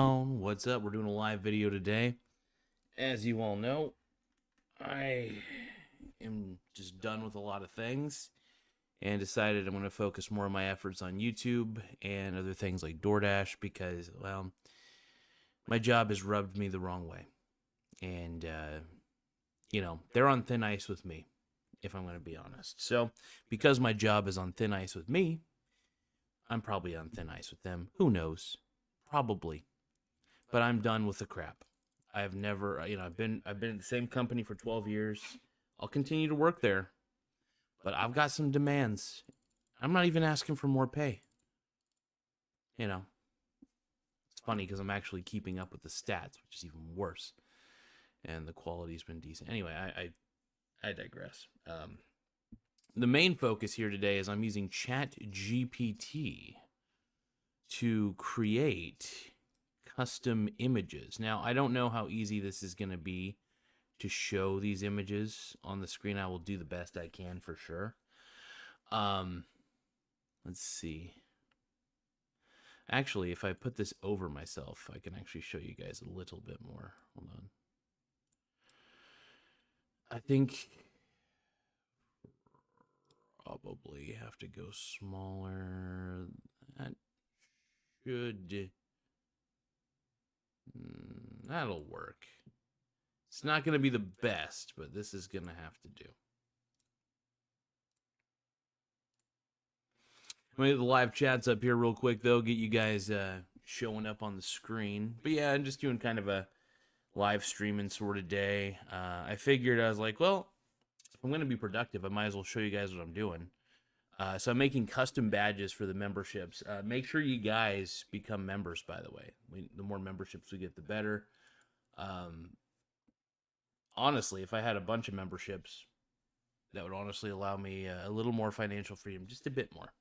What's up? We're doing a live video today. As you all know, I am just done with a lot of things and decided I'm going to focus more of my efforts on YouTube and other things like DoorDash because, well, my job has rubbed me the wrong way. And, they're on thin ice with me, if I'm going to be honest. So, because my job is on thin ice with me, I'm probably on thin ice with them. Who knows? Probably. But I'm done with the crap. I've never, I've been at the same company for 12 years. I'll continue to work there, but I've got some demands. I'm not even asking for more pay. It's funny because I'm actually keeping up with the stats, which is even worse, and the quality's been decent. Anyway, I digress. The main focus here today is I'm using ChatGPT to create custom images. Now, I don't know how easy this is going to be to show these images on the screen. I will do the best I can for sure. Let's see. Actually, if I put this over myself, I can actually show you guys a little bit more. Hold on. I think probably have to go smaller. That should... that'll work. It's not going to be the best, but this is going to have to do. I'm going to get the live chats up here real quick, though. Get you guys showing up on the screen. But yeah, I'm just doing kind of a live streaming sort of day. I figured, I was like, well, if I'm going to be productive, I might as well show you guys what I'm doing. So I'm making custom badges for the memberships. Make sure you guys become members, by the way. The more memberships we get, the better. Honestly, if I had a bunch of memberships, that would honestly allow me a little more financial freedom, just a bit more.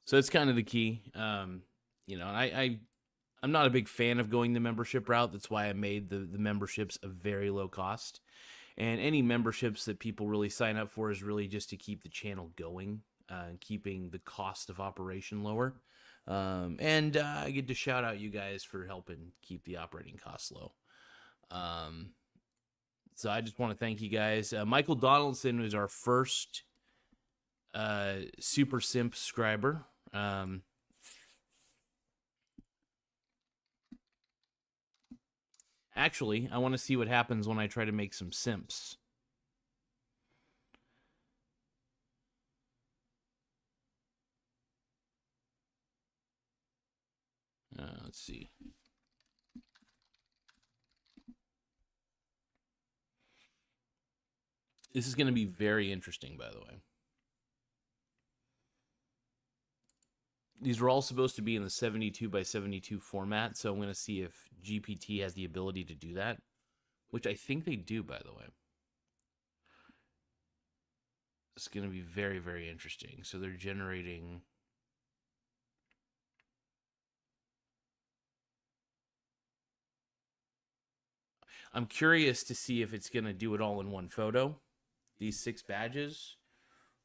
So it's kind of the key. I'm not a big fan of going the membership route. That's why I made the memberships a very low cost. And any memberships that people really sign up for is really just to keep the channel going, keeping the cost of operation lower. And I get to shout out you guys for helping keep the operating costs low. So I just want to thank you guys. Michael Donaldson was our first Super Simp subscriber. Actually, I want to see what happens when I try to make some simps. Let's see. This is going to be very interesting, by the way. These are all supposed to be in the 72 by 72 format, so I'm going to see if GPT has the ability to do that, which I think they do, by the way. It's going to be very, very interesting. So they're generating... I'm curious to see if it's going to do it all in one photo, these 6 badges,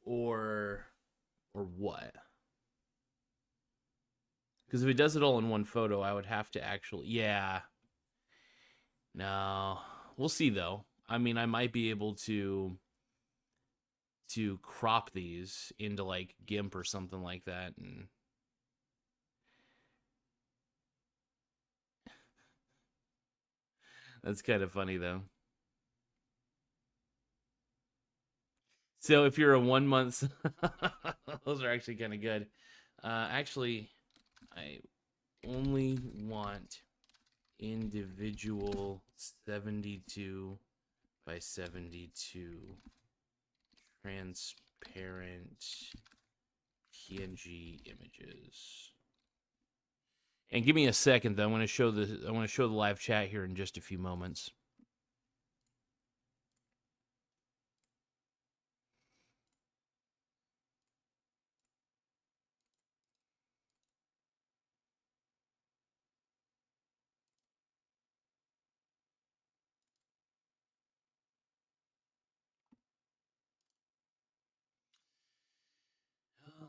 or what. Because if it does it all in one photo, I would have to actually... Yeah. No. We'll see, though. I mean, I might be able to crop these into, like, GIMP or something like that. And that's kind of funny, though. So if you're a 1 month... those are actually kind of good. Actually, I only want individual 72 by 72 transparent PNG images. And give me a second, though. I want to show the live chat here in just a few moments.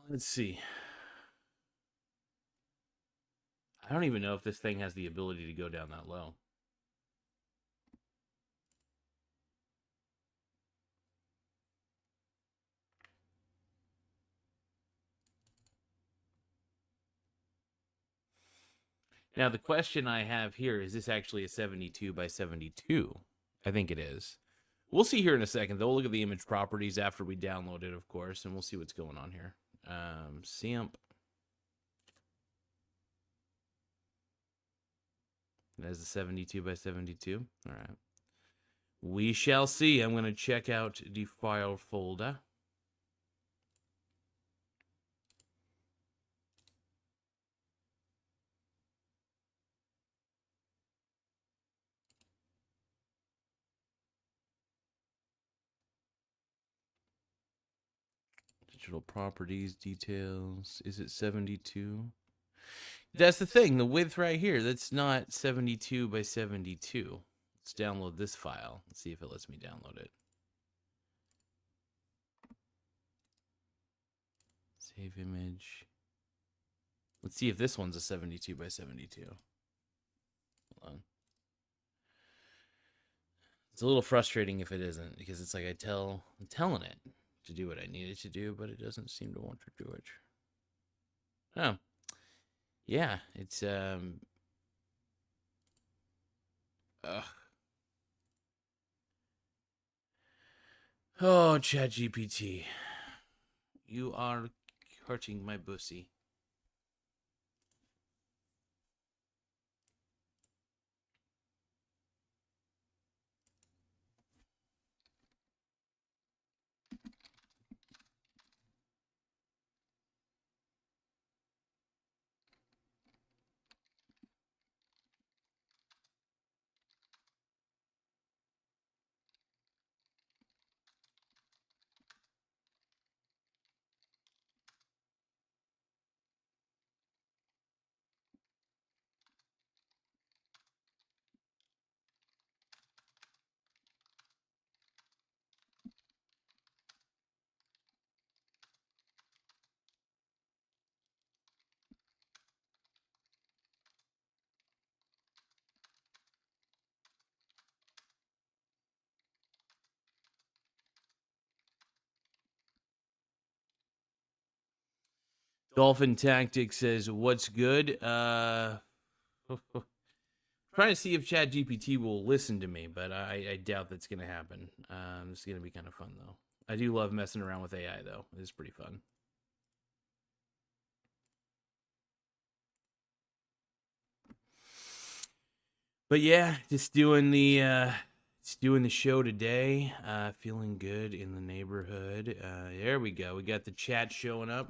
Let's see. I don't even know if this thing has the ability to go down that low. Now, the question I have here, is this actually a 72 by 72? I think it is. We'll see here in a second. They'll look at the image properties after we download it, of course, and we'll see what's going on here. SAMP. That is a 72 by 72. All right. We shall see. I'm going to check out the file folder. Digital properties, details. Is it 72? That's the thing. The width right here, that's not 72 by 72. Let's download this file. Let's see if it lets me download it. Save image. Let's see if this one's a 72 by 72. Hold on. It's a little frustrating if it isn't, because it's like I'm telling it to do what I need it to do, but it doesn't seem to want to do it. Oh. Yeah, it's ugh. Oh, ChatGPT. You are hurting my pussy. Dolphin Tactics says, "What's good?" Trying to see if ChatGPT will listen to me, but I doubt that's going to happen. It's going to be kind of fun, though. I do love messing around with AI, though. It's pretty fun. But yeah, just doing the show today. Feeling good in the neighborhood. There we go. We got the chat showing up.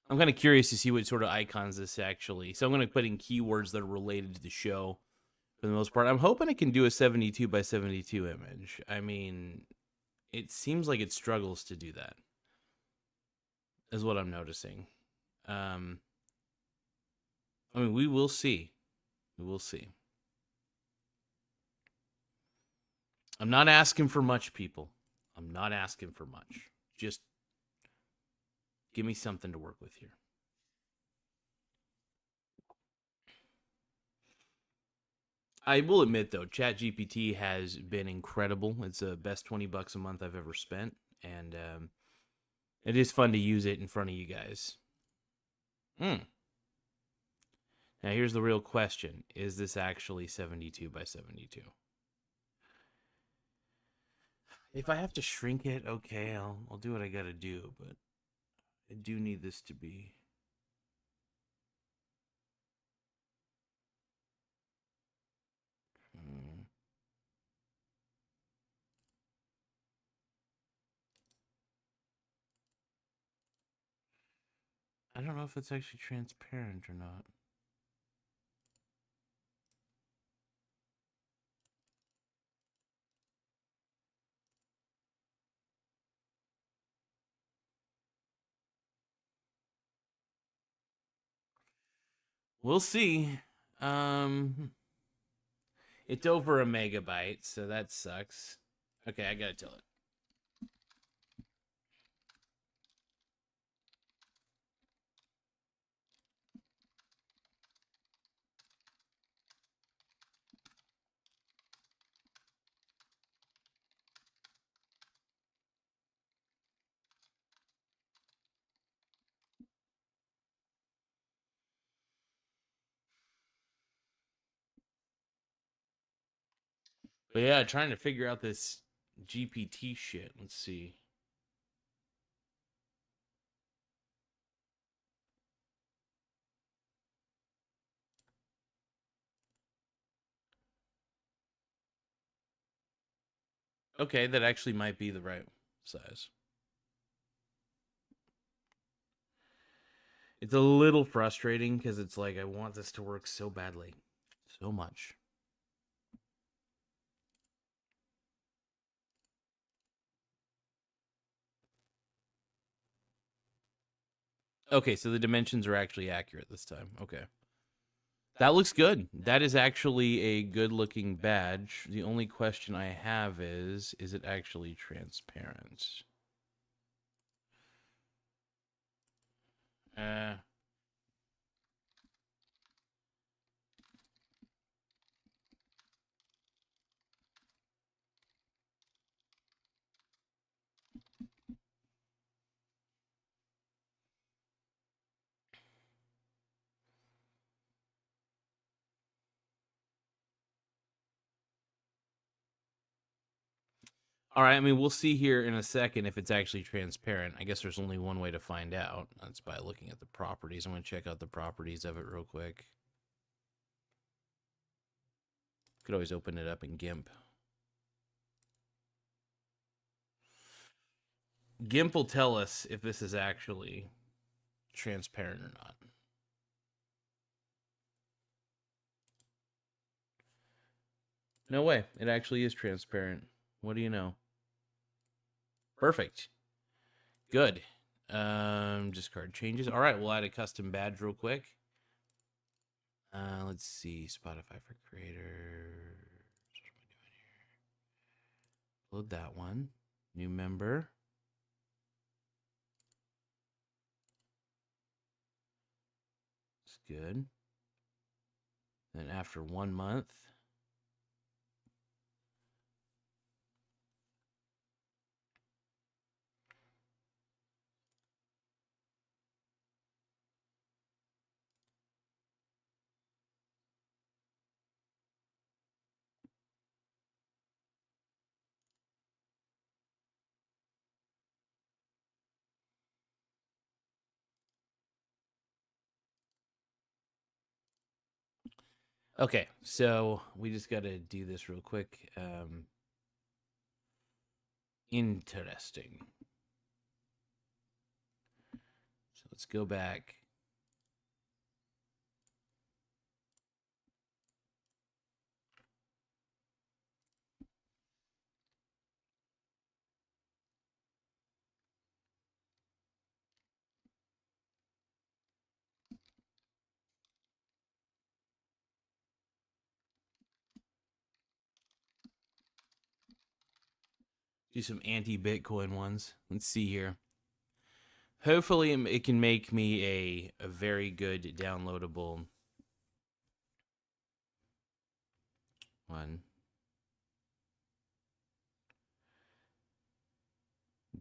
I'm kind of curious to see what sort of icons this actually. So I'm going to put in keywords that are related to the show for the most part. I'm hoping it can do a 72 by 72 image. I mean, it seems like it struggles to do that, is what I'm noticing. I mean, we will see. We will see. I'm not asking for much, people. I'm not asking for much. Just give me something to work with here. I will admit, though, ChatGPT has been incredible. It's the best $20 a month I've ever spent, and it is fun to use it in front of you guys. Now, here's the real question. Is this actually 72 by 72? If I have to shrink it, okay, I'll do what I gotta do, but I do need this to be. I don't know if it's actually transparent or not. We'll see. It's over a megabyte, so that sucks. Okay, I gotta tell it. But yeah, trying to figure out this GPT shit. Let's see. Okay, that actually might be the right size. It's a little frustrating because it's like I want this to work so badly. So much. Okay, so the dimensions are actually accurate this time. Okay. That looks good. That is actually a good looking badge. The only question I have is it actually transparent? Uh, all right, I mean, we'll see here in a second if it's actually transparent. I guess there's only one way to find out. That's by looking at the properties. I'm going to check out the properties of it real quick. Could always open it up in GIMP. GIMP will tell us if this is actually transparent or not. No way. It actually is transparent. What do you know? Perfect. Good. Discard changes. All right, we'll add a custom badge real quick. Let's see. Spotify for creators. What am I doing here? Load that one. New member. It's good. Then after 1 month. Okay, so we just got to do this real quick. Interesting. So let's go back. Do some anti-Bitcoin ones. Let's see here. Hopefully it can make me a very good downloadable one.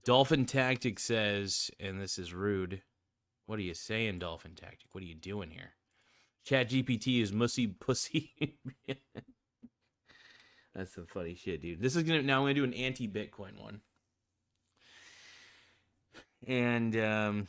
Dolphin Tactic says, and this is rude. What are you saying, Dolphin Tactic? What are you doing here? ChatGPT is mussy pussy. That's some funny shit, dude. This is gonna now. I'm gonna do an anti-Bitcoin one, and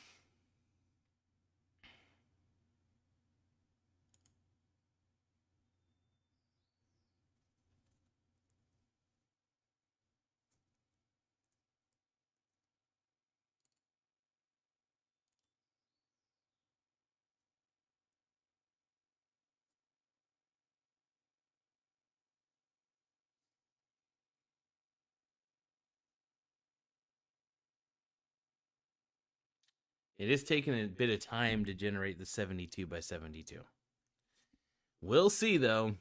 it is taking a bit of time to generate the 72 by 72. We'll see, though.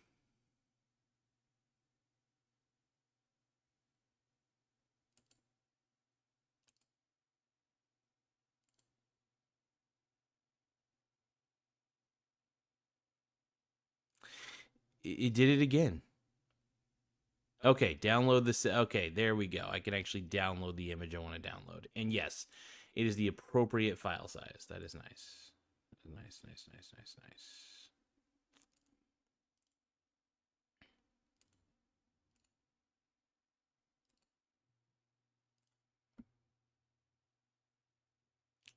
It did it again. Okay, download this. Okay, there we go. I can actually download the image I want to download. And yes, it is the appropriate file size. That is nice. Nice, nice, nice, nice, nice.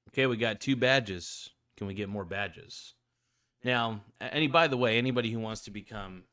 Okay, we got 2 badges. Can we get more badges? Now, by the way, anybody who wants to become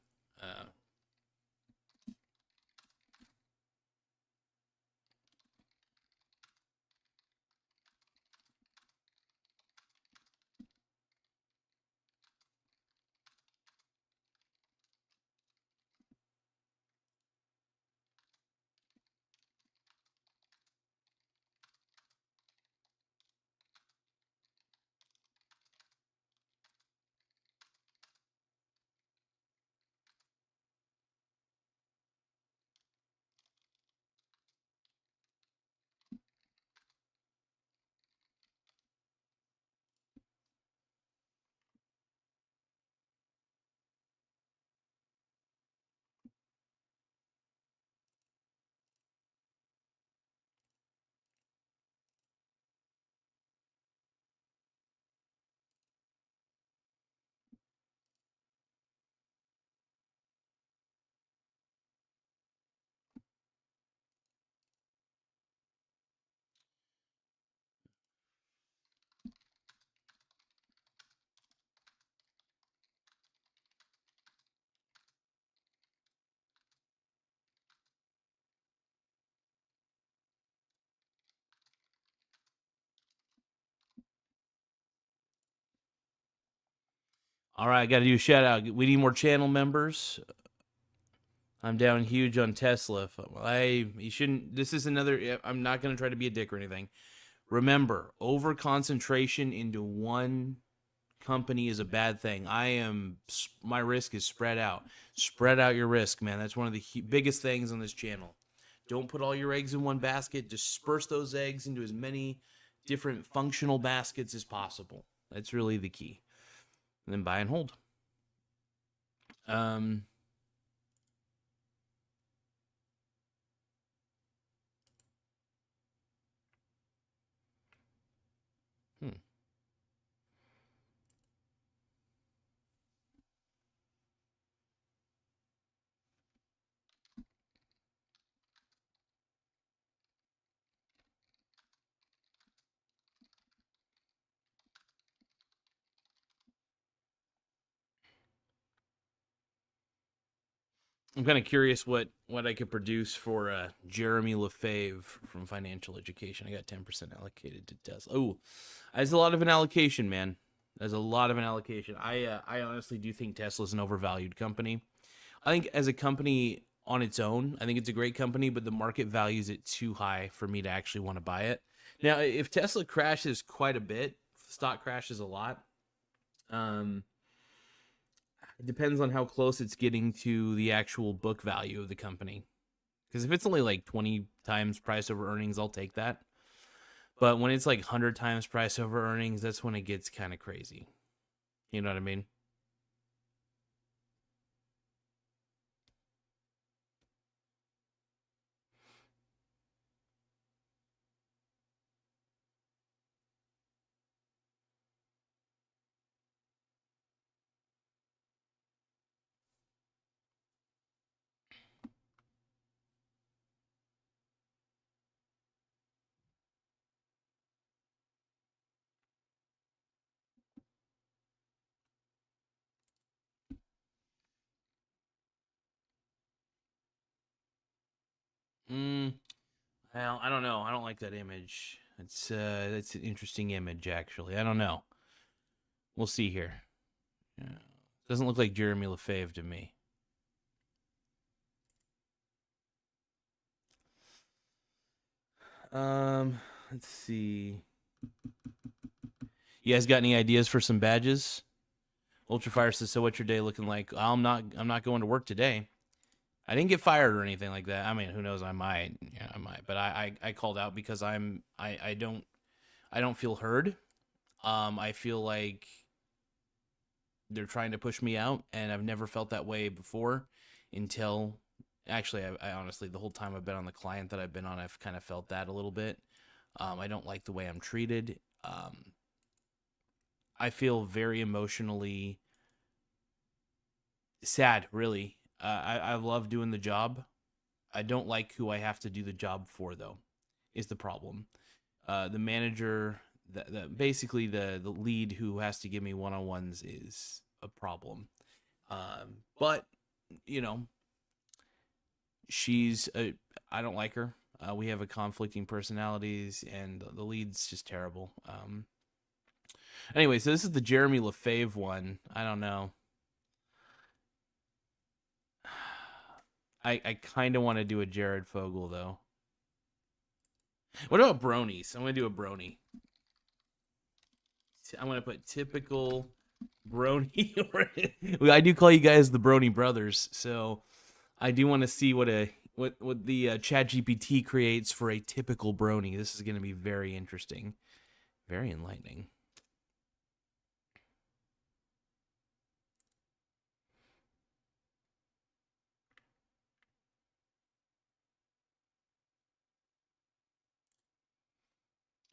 all right, I got to do a shout out. We need more channel members. I'm down huge on Tesla. You shouldn't. This is another. I'm not going to try to be a dick or anything. Remember, over concentration into one company is a bad thing. My risk is spread out. Spread out your risk, man. That's one of the biggest things on this channel. Don't put all your eggs in one basket. Disperse those eggs into as many different functional baskets as possible. That's really the key. And then buy and hold. Hmm. I'm kind of curious what I could produce for Jeremy Lefebvre from Financial Education. I got 10% allocated to Tesla. Oh, that's a lot of an allocation, man. There's a lot of an allocation. I honestly do think Tesla's an overvalued company. I think as a company on its own, I think it's a great company, but the market values it too high for me to actually want to buy it. Now, if Tesla crashes quite a bit, stock crashes a lot. It depends on how close it's getting to the actual book value of the company. Because if it's only like 20 times price over earnings, I'll take that. But when it's like 100 times price over earnings, that's when it gets kind of crazy. You know what I mean? Mm, well, I don't know. I don't like that image. That's an interesting image, actually. I don't know. We'll see here. Yeah. Doesn't look like Jeremy Lefebvre to me. Let's see. You guys got any ideas for some badges? Ultrafire says, "So what's your day looking like?" I'm not going to work today. I didn't get fired or anything like that. I mean, who knows? I might. Yeah, I might. But I called out because I don't feel heard. I feel like they're trying to push me out, and I've never felt that way before until actually I honestly the whole time I've been on the client that I've been on, I've kind of felt that a little bit. I don't like the way I'm treated. I feel very emotionally sad, really. I love doing the job. I don't like who I have to do the job for, though, is the problem. The manager, basically the lead who has to give me one-on-ones is a problem. But, you know, I don't like her. We have a conflicting personalities, and the lead's just terrible. Anyway, so this is the Jeremy Lefebvre one. I don't know. I kind of want to do a Jared Fogle, though. What about bronies? I'm going to do a brony. I'm going to put typical brony. I do call you guys the Brony Brothers, so I do want to see what the ChatGPT creates for a typical brony. This is going to be very interesting, very enlightening.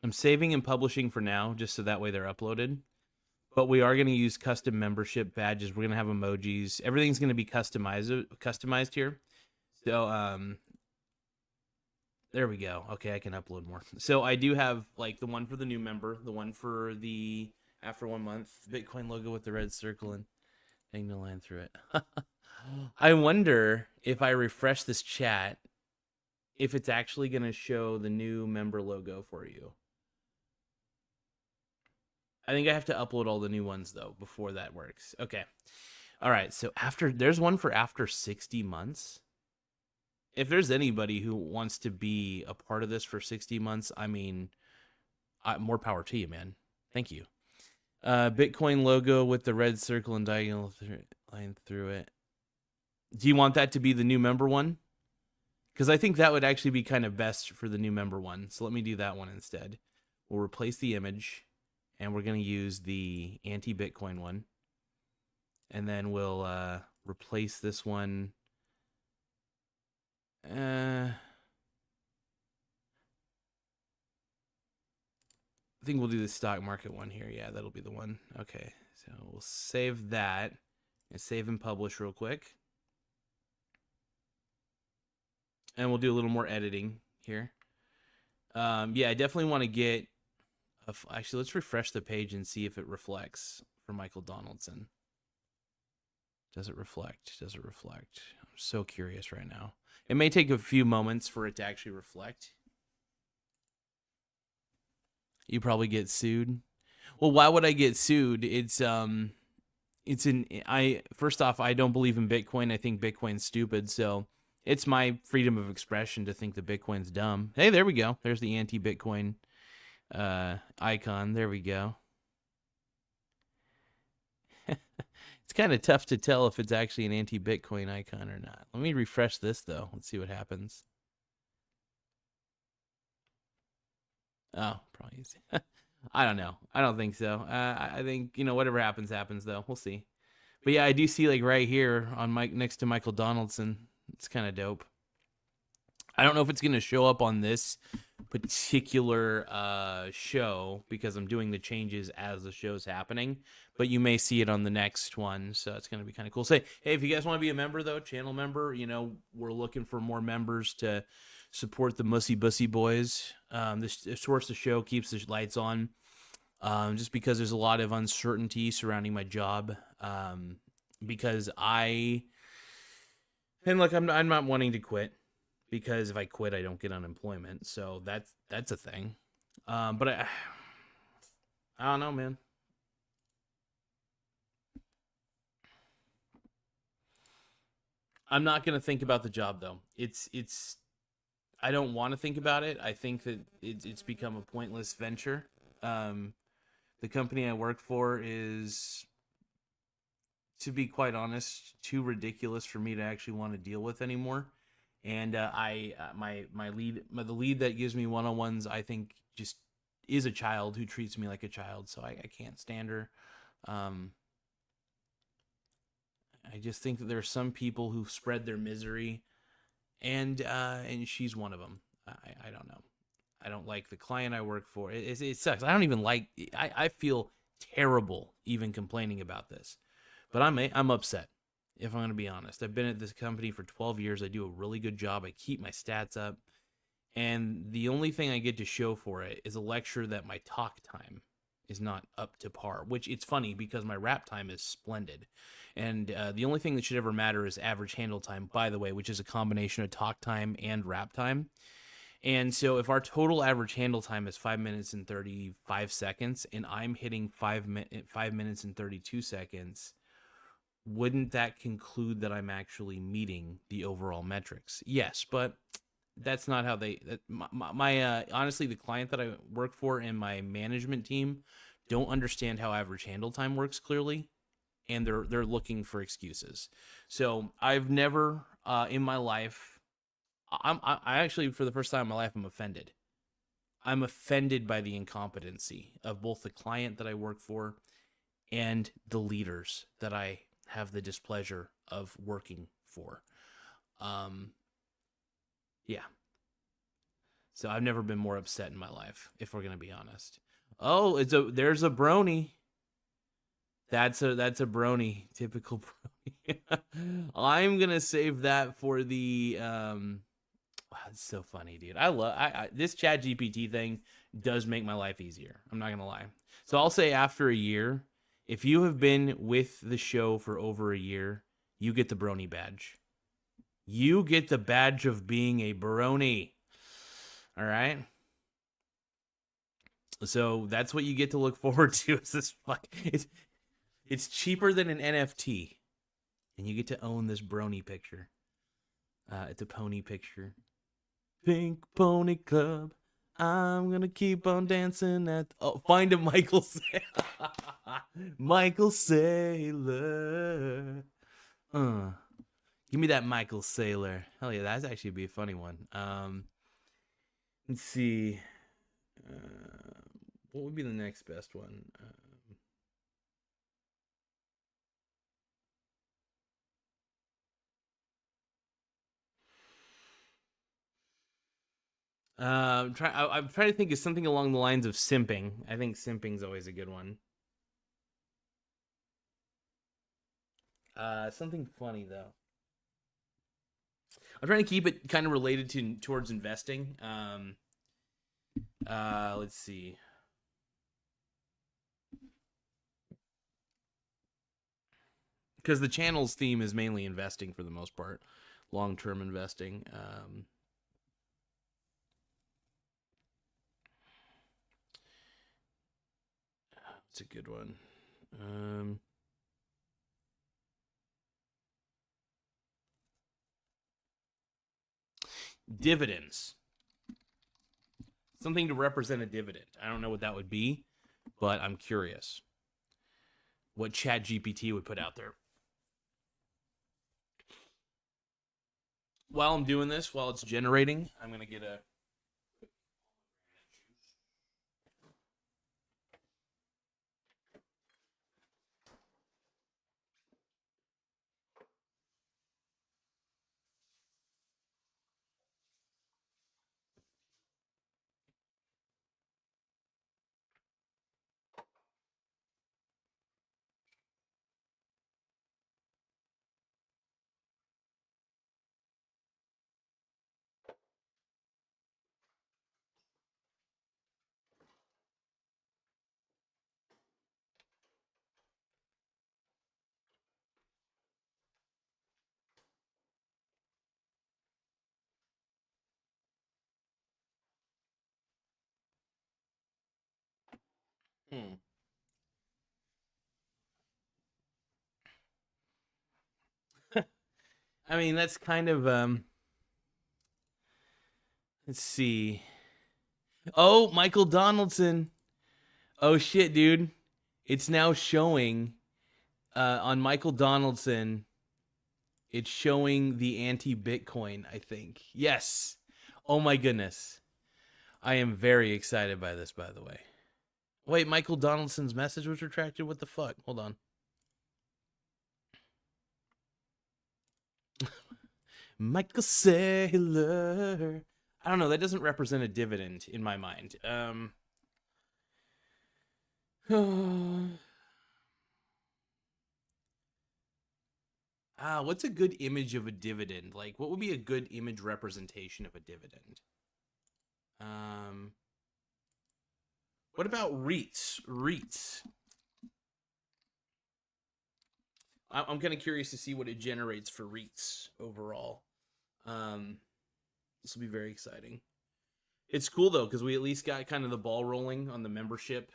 I'm saving and publishing for now, just so that way they're uploaded. But we are going to use custom membership badges. We're going to have emojis. Everything's going to be customized here. So there we go. Okay, I can upload more. So I do have like the one for the new member, the one for the after 1 month, Bitcoin logo with the red circle and hang the line through it. I wonder if I refresh this chat, if it's actually going to show the new member logo for you. I think I have to upload all the new ones though before that works. Okay. All right. So there's one for after 60 months. If there's anybody who wants to be a part of this for 60 months, I mean, more power to you, man. Thank you. Bitcoin logo with the red circle and diagonal line through it. Do you want that to be the new member one? Because I think that would actually be kind of best for the new member one. So let me do that one instead. We'll replace the image, and we're going to use the anti-Bitcoin one. And then we'll replace this one. I think we'll do the stock market one here. Yeah, that'll be the one. Okay, so we'll save that and save and publish real quick. And we'll do a little more editing here. Yeah, I definitely want to get... Actually, let's refresh the page and see if it reflects for Michael Donaldson. Does it reflect? Does it reflect? I'm so curious right now. It may take a few moments for it to actually reflect. You probably get sued. Well, why would I get sued? First off, I don't believe in Bitcoin. I think Bitcoin's stupid, so it's my freedom of expression to think that Bitcoin's dumb. Hey, there we go. There's the anti-Bitcoin icon. There we go. It's kind of tough to tell if it's actually an anti-Bitcoin icon or not. Let me refresh this, though. Let's see what happens. Oh, probably easy. I don't know. I don't think so. I think, whatever happens, though. We'll see. But yeah, I do see like right here on next to Michael Donaldson. It's kind of dope. I don't know if it's going to show up on this particular show because I'm doing the changes as the show's happening, but you may see it on the next one, so it's going to be kind of cool. Say, hey, if you guys want to be a member, though, channel member, we're looking for more members to support the Mussy Bussy Boys. This source the show, keeps the lights on, just because there's a lot of uncertainty surrounding my job, because I'm not wanting to quit. because if I quit, I don't get unemployment. So that's a thing. But I don't know, man. I'm not gonna think about the job though. It's I don't want to think about it. I think that it's become a pointless venture. Um, the company I work for is, to be quite honest, too ridiculous for me to actually want to deal with anymore. And the lead that gives me one-on-ones, I think just is a child who treats me like a child, so I can't stand her. Um, I just think that there are some people who spread their misery, and she's one of them. I don't know. I don't like the client I work for. It sucks. I don't even like. I feel terrible even complaining about this, but I'm upset. If I'm going to be honest, I've been at this company for 12 years. I do a really good job. I keep my stats up, and the only thing I get to show for it is a lecture that my talk time is not up to par. Which it's funny because my rap time is splendid, and the only thing that should ever matter is average handle time. By the way, which is a combination of talk time and rap time. And so if our total average handle time is 5 minutes and 35 seconds and I'm hitting 5 minutes and 32 seconds, wouldn't that conclude that I'm actually meeting the overall metrics? Yes, but that's not how my honestly, the client that I work for and my management team don't understand how average handle time works clearly, and they're looking for excuses. So I've never in my life, I actually, for the first time in my life, I'm offended. I'm offended by the incompetency of both the client that I work for and the leaders that I have the displeasure of working for. Um, yeah. So I've never been more upset in my life, if we're gonna be honest. Oh, there's a brony. That's a brony, typical brony. I'm gonna save that for the Wow, it's so funny, dude. I this ChatGPT thing does make my life easier. I'm not gonna lie. So I'll say after a year, if you have been with the show for over a year, you get the brony badge. You get the badge of being a brony. All right. So that's what you get to look forward to. Is this fuck? It's cheaper than an NFT, and you get to own this brony picture. It's a pony picture. Pink Pony Club. I'm gonna keep on dancing at. Oh, find a Michael Saylor. Michael Saylor. Give me that Michael Saylor. Hell yeah, that's actually be a funny one. Let's see. What would be the next best one? I'm trying to think of something along the lines of simping. I think simping's always a good one. Something funny though. I'm trying to keep it kind of related towards investing. Let's see. Because the channel's theme is mainly investing for the most part, long-term investing. It's a good one. Dividends. Something to represent a dividend. I don't know what that would be, but I'm curious what ChatGPT would put out there. While I'm doing this, while it's generating, I'm going to get a Hmm. I mean, that's kind of let's see. Oh, Michael Donaldson. Oh shit, dude. It's now showing on Michael Donaldson. It's showing the anti-Bitcoin, I think. Yes. Oh my goodness. I am very excited by this, by the way. Wait, Michael Donaldson's message was retracted? What the fuck? Hold on. Michael Saylor. I don't know. That doesn't represent a dividend in my mind. What's a good image of a dividend? Like, what would be a good image representation of a dividend? Um, what about REITs? REITs. I'm kind of curious to see what it generates for REITs overall. This will be very exciting. It's cool though because we at least got kind of the ball rolling on the membership,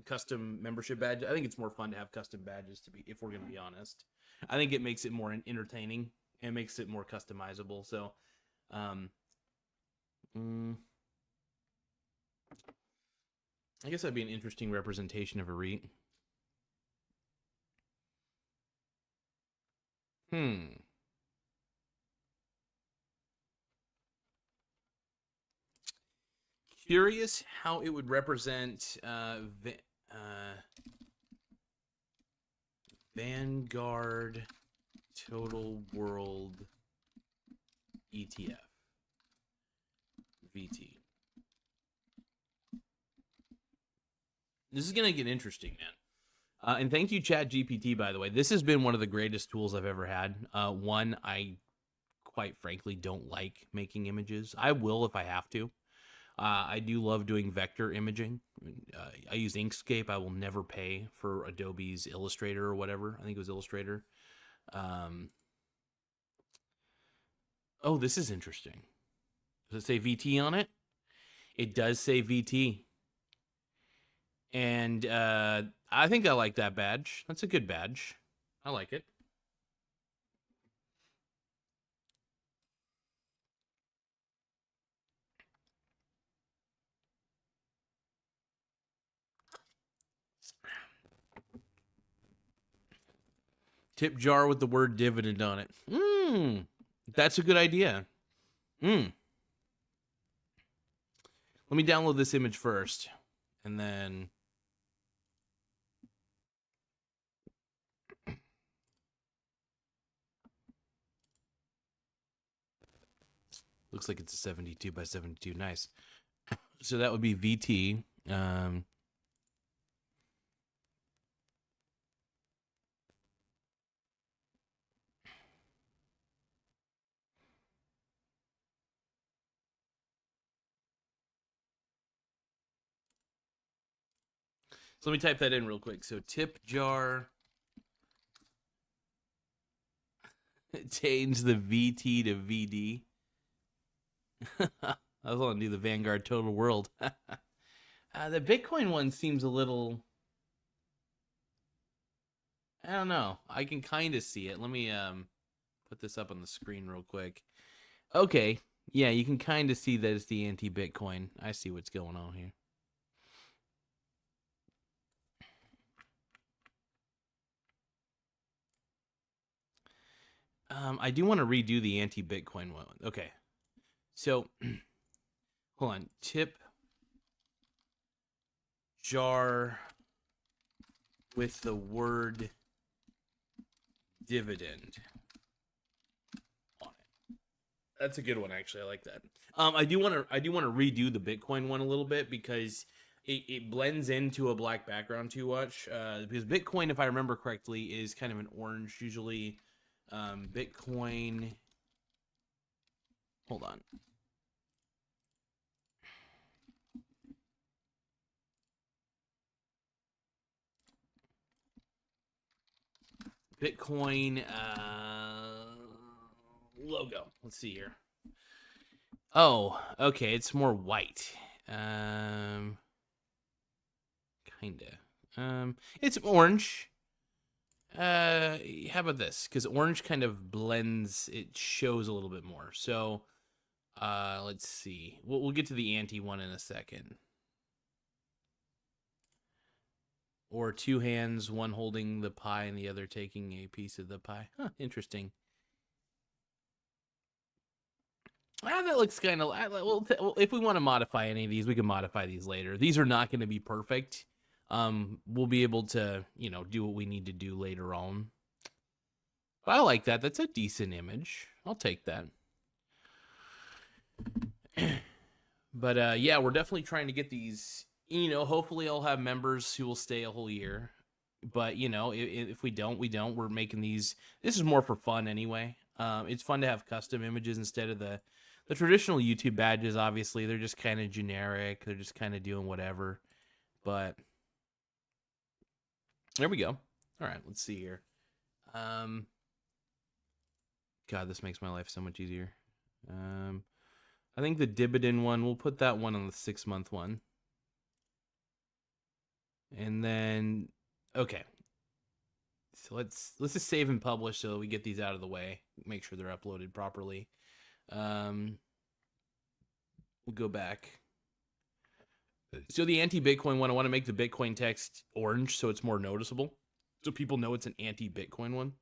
custom membership badge. I think it's more fun to have custom badges to be, if we're gonna be honest. I think it makes it more entertaining and makes it more customizable. So, um, mm, I guess that'd be an interesting representation of a REIT. Hmm. Curious how it would represent Vanguard Total World ETF VT. This is gonna get interesting, man. And thank you, ChatGPT, by the way. This has been one of the greatest tools I've ever had. One, I quite frankly don't like making images. I will if I have to. I do love doing vector imaging. I use Inkscape. I will never pay for Adobe's Illustrator or whatever. I think it was Illustrator. Um, oh, this is interesting. Does it say VT on it? It does say VT. And I think I like that badge. That's a good badge. I like it. Tip jar with the word dividend on it. That's a good idea. Let me download this image first, and then looks like it's a 72 by 72. Nice. So that would be VT. So let me type that in real quick. So tip jar change the VT to VD. I was want to do the Vanguard Total World. The Bitcoin one seems a little. I don't know. I can kind of see it. Let me put this up on the screen real quick. Okay. Yeah, you can kind of see that it's the anti-Bitcoin. I see what's going on here. I do want to redo the anti-Bitcoin one. Okay. So, hold on. Tip jar with the word dividend on it. That's a good one, actually. I like that. I do want to redo the Bitcoin one a little bit because it blends into a black background too much. Because Bitcoin, if I remember correctly, is kind of an orange usually. Bitcoin. Hold on. Bitcoin logo. Let's see here. Oh, okay. It's more white. Kinda. It's orange. How about this? Because orange kind of blends, it shows a little bit more. So, let's see. We'll get to the anti one in a second. Or two hands, one holding the pie and the other taking a piece of the pie. Huh, interesting. That looks kind of... Well, if we want to modify any of these, we can modify these later. These are not going to be perfect. We'll be able to, do what we need to do later on. But I like that. That's a decent image. I'll take that. But yeah, we're definitely trying to get these, hopefully I'll have members who will stay a whole year. But, if we don't, we don't. We're making these... This is more for fun anyway. It's fun to have custom images instead of the traditional YouTube badges. Obviously, they're just kind of generic. They're just kind of doing whatever. But there we go. All right, let's see here. God, this makes my life so much easier. I think the dividend one, we'll put that one on the 6-month one. And then, okay. So let's just save and publish so we get these out of the way. Make sure they're uploaded properly. We'll go back. So the anti-Bitcoin one, I want to make the Bitcoin text orange so it's more noticeable. So people know it's an anti-Bitcoin one.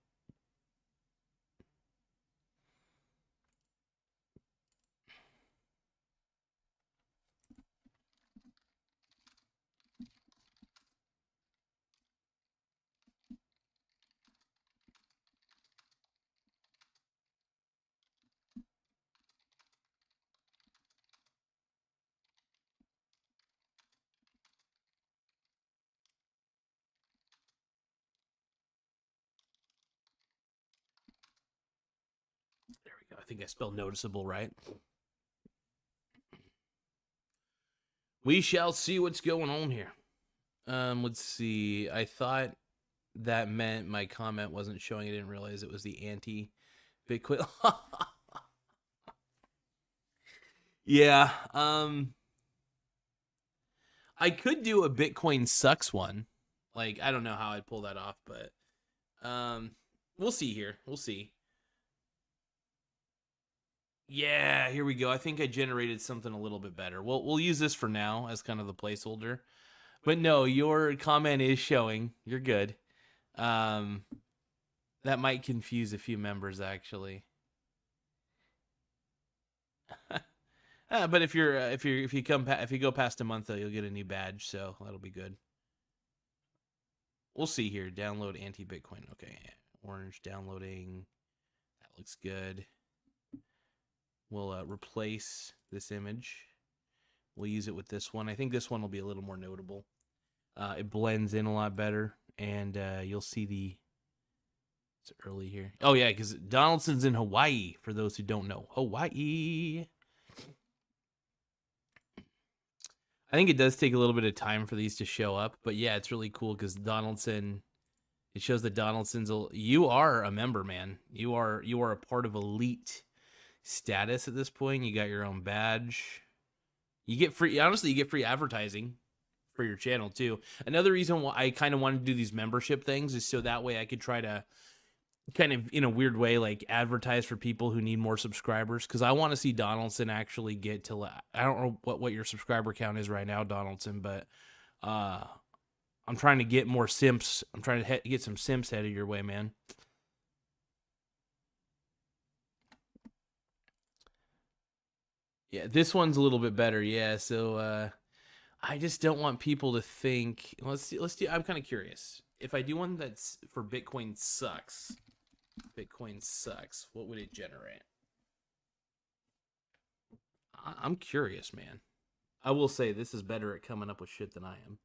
There we go. I think I spelled noticeable right. We shall see what's going on here. Let's see. I thought that meant my comment wasn't showing. I didn't realize it was the anti-Bitcoin. Yeah. I could do a Bitcoin sucks one. Like, I don't know how I'd pull that off, but we'll see here. We'll see. Yeah, here we go. I think I generated something a little bit better. We'll use this for now as kind of the placeholder. But no, your comment is showing. You're good. That might confuse a few members actually. But if you go past a month though, you'll get a new badge, so that'll be good. We'll see here. Download anti-Bitcoin. Okay, orange downloading. That looks good. We'll replace this image. We'll use it with this one. I think this one will be a little more notable. It blends in a lot better, and you'll see it's early here. Oh yeah, because Donaldson's in Hawaii. For those who don't know, Hawaii. I think it does take a little bit of time for these to show up, but yeah, it's really cool because Donaldson. It shows that Donaldson's. You are a member, man. You are a part of elite status at this point. You got your own badge. You get free. Honestly, you get free advertising for your channel too. Another reason why I kind of wanted to do these membership things is so that way I could try to kind of in a weird way like advertise for people who need more subscribers, because I want to see Donaldson actually get to I don't know what your subscriber count is right now, Donaldson, but I'm trying to get more simps. I'm trying to get some simps headed your way, man. Yeah, this one's a little bit better. Yeah, so I just don't want people to think. Let's see. I'm kind of curious. If I do one that's for Bitcoin sucks, what would it generate? I'm curious, man. I will say this is better at coming up with shit than I am.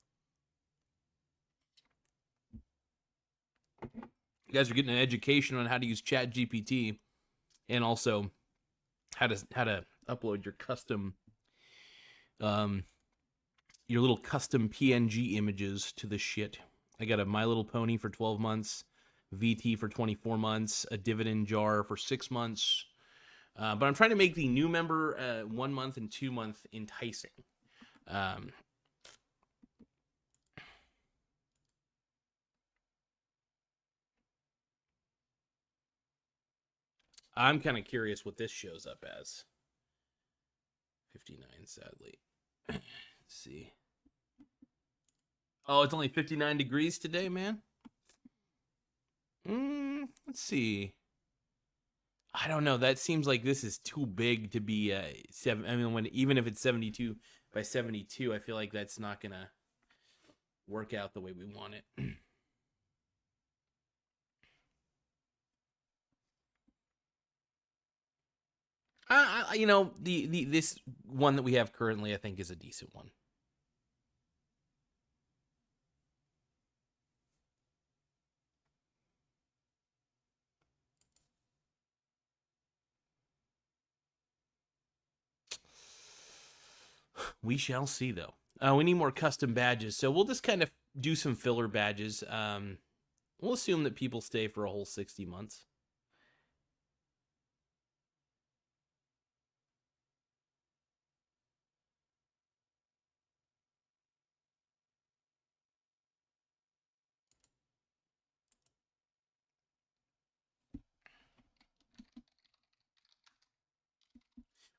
You guys are getting an education on how to use ChatGPT and also how to upload your custom your little custom PNG images to the shit. I got a My Little Pony for 12 months, VT for 24 months, a dividend jar for 6 months. But I'm trying to make the new member 1 month and 2 month enticing. I'm kind of curious what this shows up as. 59, sadly. Let's see. Oh, it's only 59 degrees today, man. Let's see. I don't know. That seems like this is too big to be 7. I mean, even if it's 72 by 72, I feel like that's not gonna work out the way we want it. You know, the this one that we have currently, I think, is a decent one. We shall see, though. We need more custom badges, so we'll just kind of do some filler badges. We'll assume that people stay for a whole 60 months.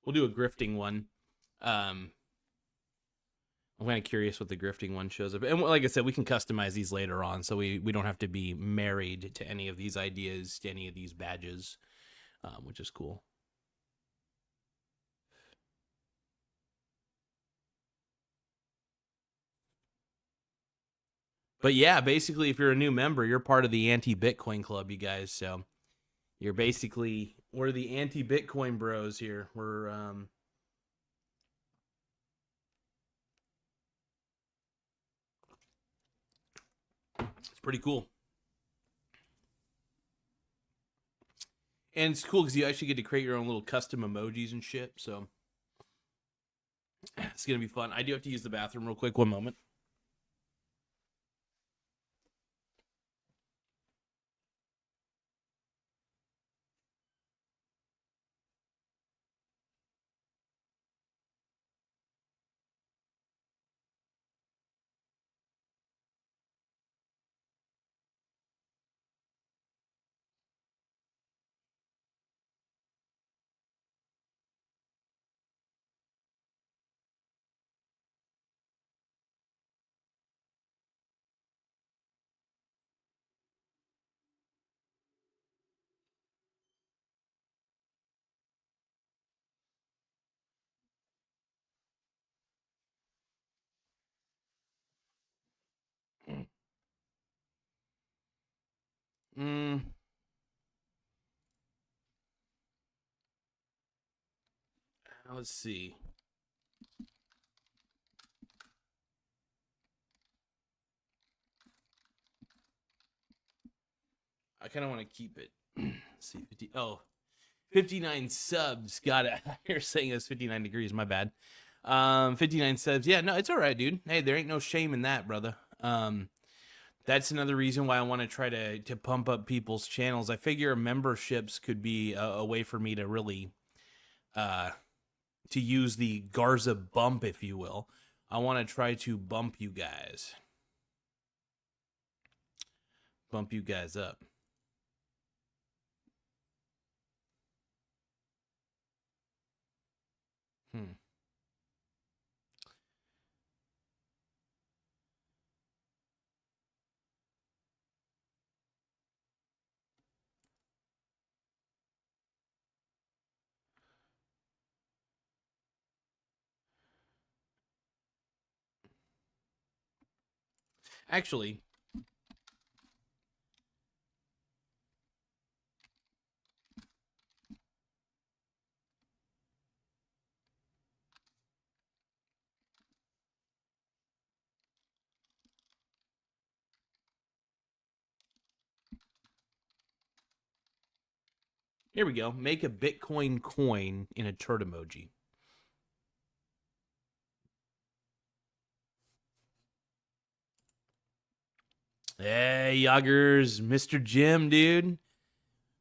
We'll do a grifting one. I'm kind of curious what the grifting one shows up. And like I said, we can customize these later on, so we don't have to be married to any of these ideas, to any of these badges, which is cool. But yeah, basically, if you're a new member, you're part of the anti-Bitcoin club, you guys. So you're basically, we're the anti-Bitcoin bros here. We're it's pretty cool. And it's cool because you actually get to create your own little custom emojis and shit. So it's going to be fun. I do have to use the bathroom real quick. One moment. Mm. Let's see. I kind of want to keep it. Let's see, 59 subs. Got it. You're saying it's 59 degrees. My bad. 59 subs. Yeah, no, it's all right, dude. Hey, there ain't no shame in that, brother. That's another reason why I want to try to pump up people's channels. I figure memberships could be a way for me to really to use the Garza bump, if you will. I want to try to bump you guys. Bump you guys up. Actually, here we go. Make a Bitcoin coin in a turd emoji. Hey, Yoggers, Mr. Jim, dude.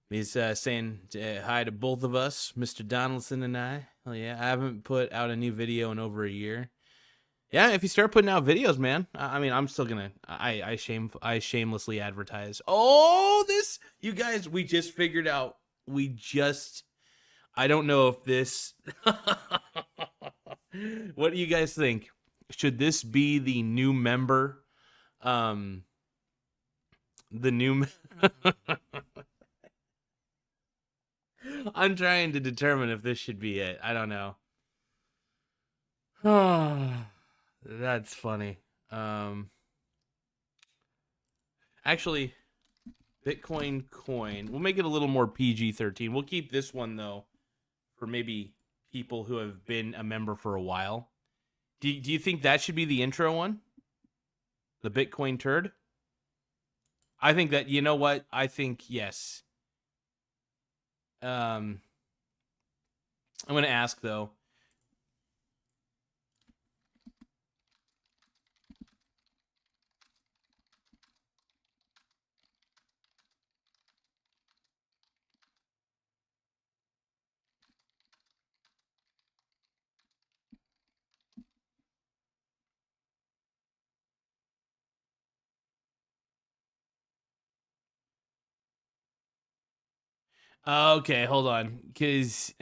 He's saying hi to both of us, Mr. Donaldson and I. Oh yeah, I haven't put out a new video in over a year. Yeah, if you start putting out videos, man. I mean, I'm still gonna. I shamelessly advertise. Oh, this, you guys, we just figured out I don't know if this. What do you guys think? Should this be the new member? The new. I'm trying to determine if this should be it. I don't know. That's funny. Actually, Bitcoin coin. We'll make it a little more PG-13. We'll keep this one though for maybe people who have been a member for a while. Do you think that should be the intro one? The Bitcoin turd? I think that, you know what? I think yes. I'm going to ask though. Okay, hold on. Because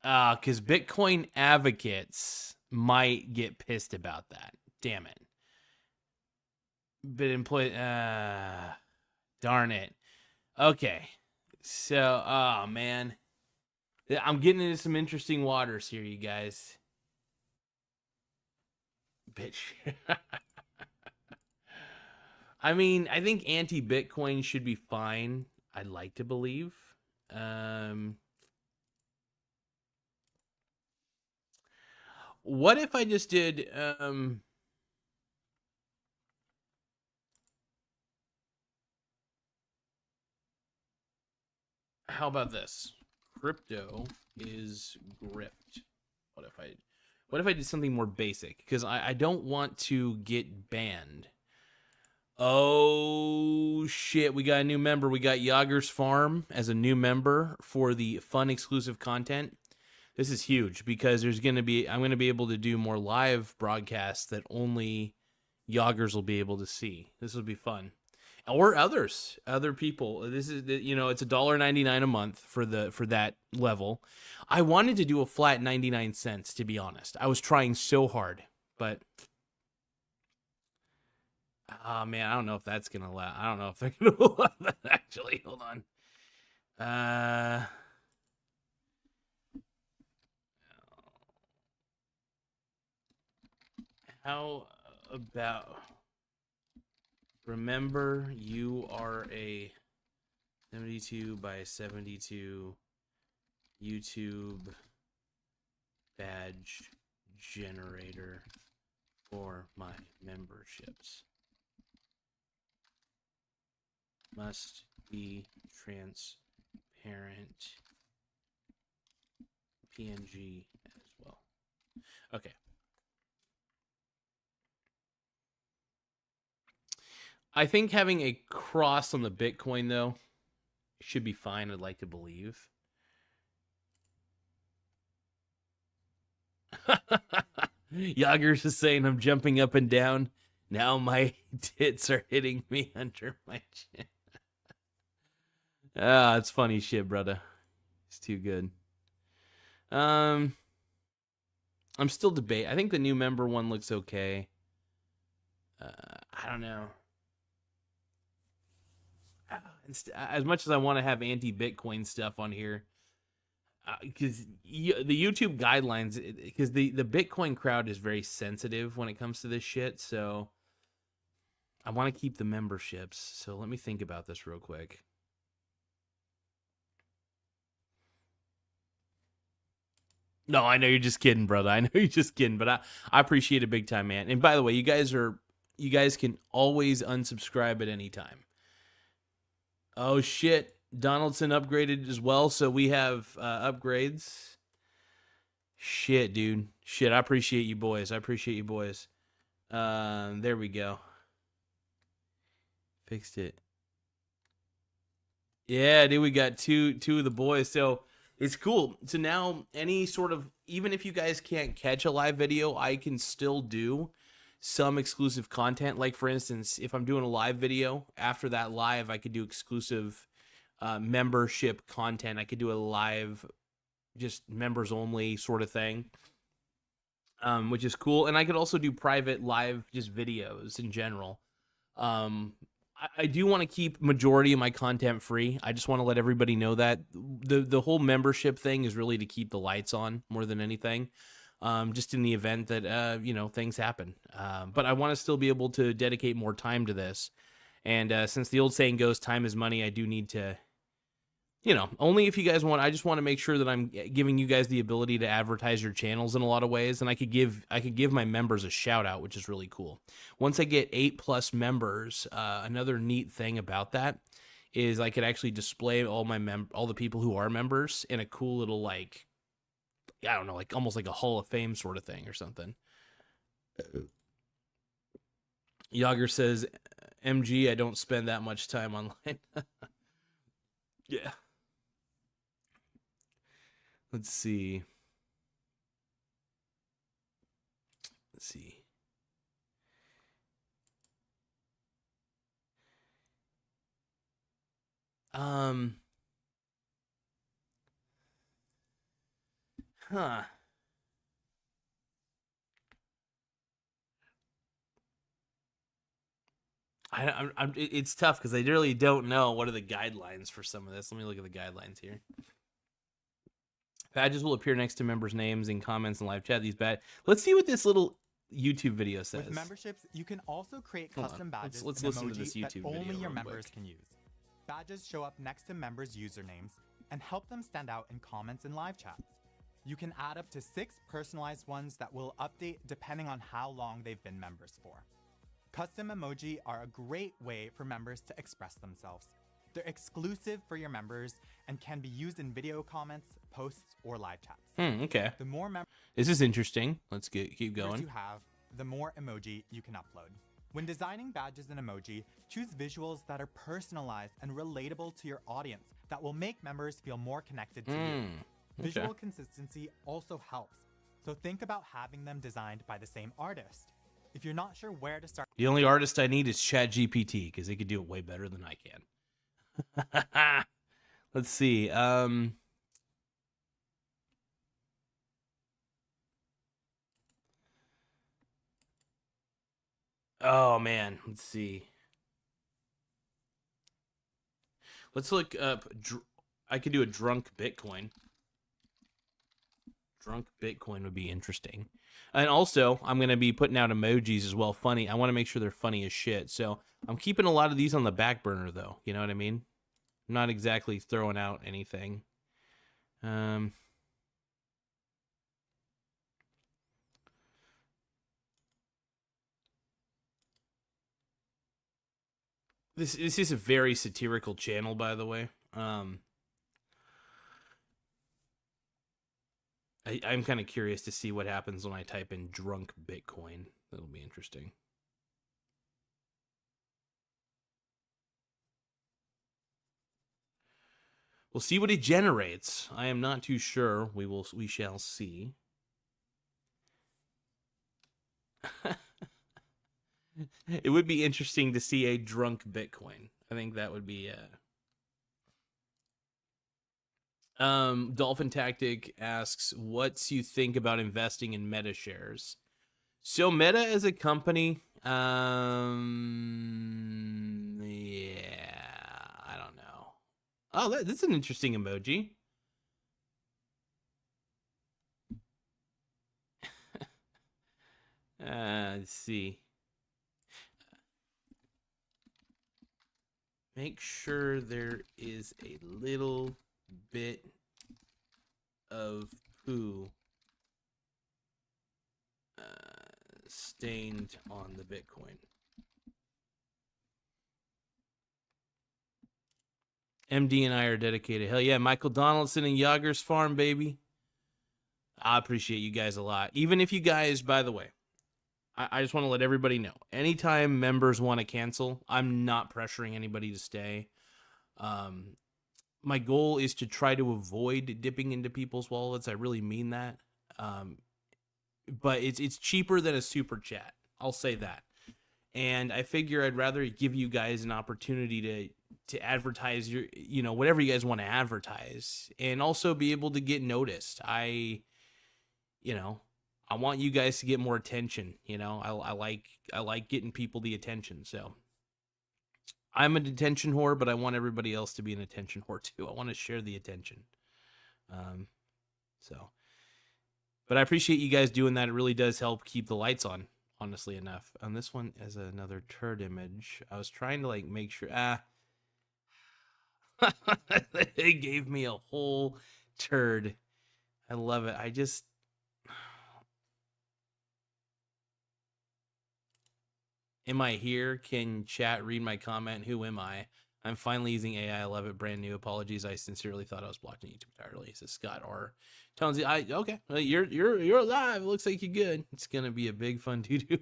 Bitcoin advocates might get pissed about that. Damn it. But darn it. Okay. So, oh man. I'm getting into some interesting waters here, you guys. Bitch. I mean, I think anti-Bitcoin should be fine. I'd like to believe. What if I just did how about this? Crypto is grift. What if I did something more basic? Because I don't want to get banned. Oh shit, we got a new member. We got Yager's Farm as a new member for the fun exclusive content. This is huge because I'm going to be able to do more live broadcasts that only Yagers will be able to see. This will be fun. Or other people. This is, it's $1.99 a month for that level. I wanted to do a flat 99 cents, to be honest. I was trying so hard, but oh man, I don't know if that's gonna allow. I don't know if they're gonna allow that. Actually, hold on. How about remember you are a 72 by 72 YouTube badge generator for my memberships. Must be transparent PNG as well. Okay. I think having a cross on the Bitcoin, though, should be fine, I'd like to believe. Yagers is saying I'm jumping up and down. Now my tits are hitting me under my chin. It's funny shit, brother. It's too good. I'm still debating. I think the new member one looks okay. I don't know. As much as I want to have anti-Bitcoin stuff on here, because the YouTube guidelines, because the Bitcoin crowd is very sensitive when it comes to this shit, so I want to keep the memberships. So let me think about this real quick. No, I know you're just kidding, brother. I know you're just kidding, but I appreciate it big time, man. And by the way, you guys can always unsubscribe at any time. Oh shit, Donaldson upgraded as well, so we have upgrades. Shit, dude. Shit, I appreciate you boys. There we go. Fixed it. Yeah, dude, we got two of the boys. So it's cool. So now any sort of, even if you guys can't catch a live video, I can still do some exclusive content. Like, for instance, if I'm doing a live video, after that live, I could do exclusive membership content. I could do a live, just members only sort of thing, which is cool. And I could also do private live just videos in general. I do want to keep majority of my content free. I just want to let everybody know that the whole membership thing is really to keep the lights on more than anything. Just in the event that, things happen. But I want to still be able to dedicate more time to this. And since the old saying goes, time is money, I do need to, only if you guys want. I just want to make sure that I'm giving you guys the ability to advertise your channels in a lot of ways. And I could give my members a shout out, which is really cool. Once I get 8+ members, another neat thing about that is I could actually display all the people who are members in a cool little, like, I don't know, like almost like a Hall of Fame sort of thing or something. Yager says, MG, I don't spend that much time online. Yeah. Let's see. Huh. It's tough because I really don't know what are the guidelines for some of this. Let me look at the guidelines here. Badges will appear next to members' names in comments and live chat. Let's see what this little YouTube video says. With memberships, you can also create custom badges let's and listen to this YouTube that video only your real members quick. can use. Badges show up next to members' usernames and help them stand out in comments and live chats. You can add up to 6 personalized ones that will update depending on how long they've been members for. Custom emoji are a great way for members to express themselves. They're exclusive for your members and can be used in video comments, posts, or live chats. Okay. The more this is interesting. Let's keep going. you have, the more emoji you can upload. When designing badges and emoji, choose visuals that are personalized and relatable to your audience that will make members feel more connected to you. Visual consistency also helps, so think about having them designed by the same artist. If you're not sure where to start, the only artist I need is ChatGPT because they could do it way better than I can. Let's see. Oh man, let's see. Let's look up. I could do a drunk Bitcoin. Drunk Bitcoin would be interesting. And also, I'm going to be putting out emojis as well. Funny. I want to make sure they're funny as shit. So I'm keeping a lot of these on the back burner, though. You know what I mean? I'm not exactly throwing out anything. This is a very satirical channel, by the way. I'm kind of curious to see what happens when I type in drunk Bitcoin. That'll be interesting. We'll see what it generates. I am not too sure. We shall see. It would be interesting to see a drunk Bitcoin. I think that would be Dolphin Tactic asks, "What's you think about investing in Meta shares?" So Meta as a company, yeah, I don't know. Oh, that's an interesting emoji. Let's see. Make sure there is a little bit of poo stained on the Bitcoin. MD and I are dedicated. Hell yeah, Michael Donaldson and Yager's Farm, baby. I appreciate you guys a lot. Even if you guys, by the way, I just want to let everybody know, anytime members want to cancel, I'm not pressuring anybody to stay. My goal is to try to avoid dipping into people's wallets. I really mean that. But it's cheaper than a super chat. I'll say that. And I figure I'd rather give you guys an opportunity to advertise your, whatever you guys want to advertise, and also be able to get noticed. I want you guys to get more attention. I like getting people the attention. So I'm an attention whore, but I want everybody else to be an attention whore too. I want to share the attention. But I appreciate you guys doing that. It really does help keep the lights on, honestly enough. And this one is another turd image. I was trying to make sure. They gave me a whole turd. I love it. Am I here? Can chat read my comment? Who am I? I'm finally using AI. I love it. Brand new. Apologies. I sincerely thought I was blocked on YouTube entirely. Says Scott R. Tonesy. Okay. Well, you're alive. It looks like you're good. It's gonna be a big fun to-do.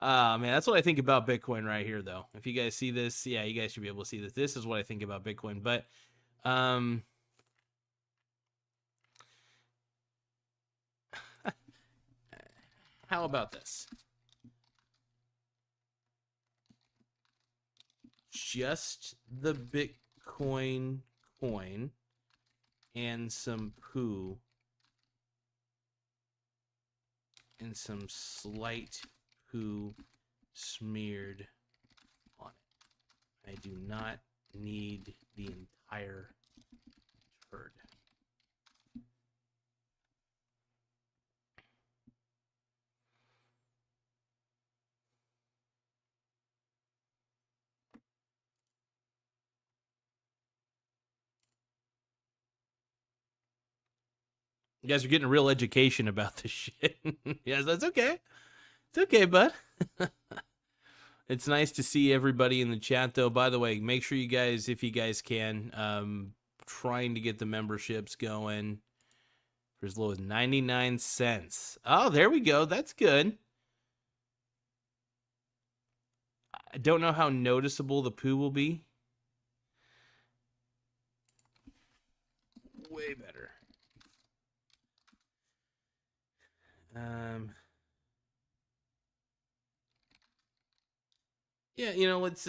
Man, that's what I think about Bitcoin right here, though. If you guys see this, yeah, you guys should be able to see this. This is what I think about Bitcoin. But how about this? Just the Bitcoin coin and some poo and some slight poo smeared on it. I do not need the entire turd. You guys are getting a real education about this shit. Yes, that's okay. It's okay, bud. It's nice to see everybody in the chat, though. By the way, make sure you guys, if you guys can, trying to get the memberships going for as low as 99 cents. Oh, there we go. That's good. I don't know how noticeable the poo will be. Way better. Yeah, let's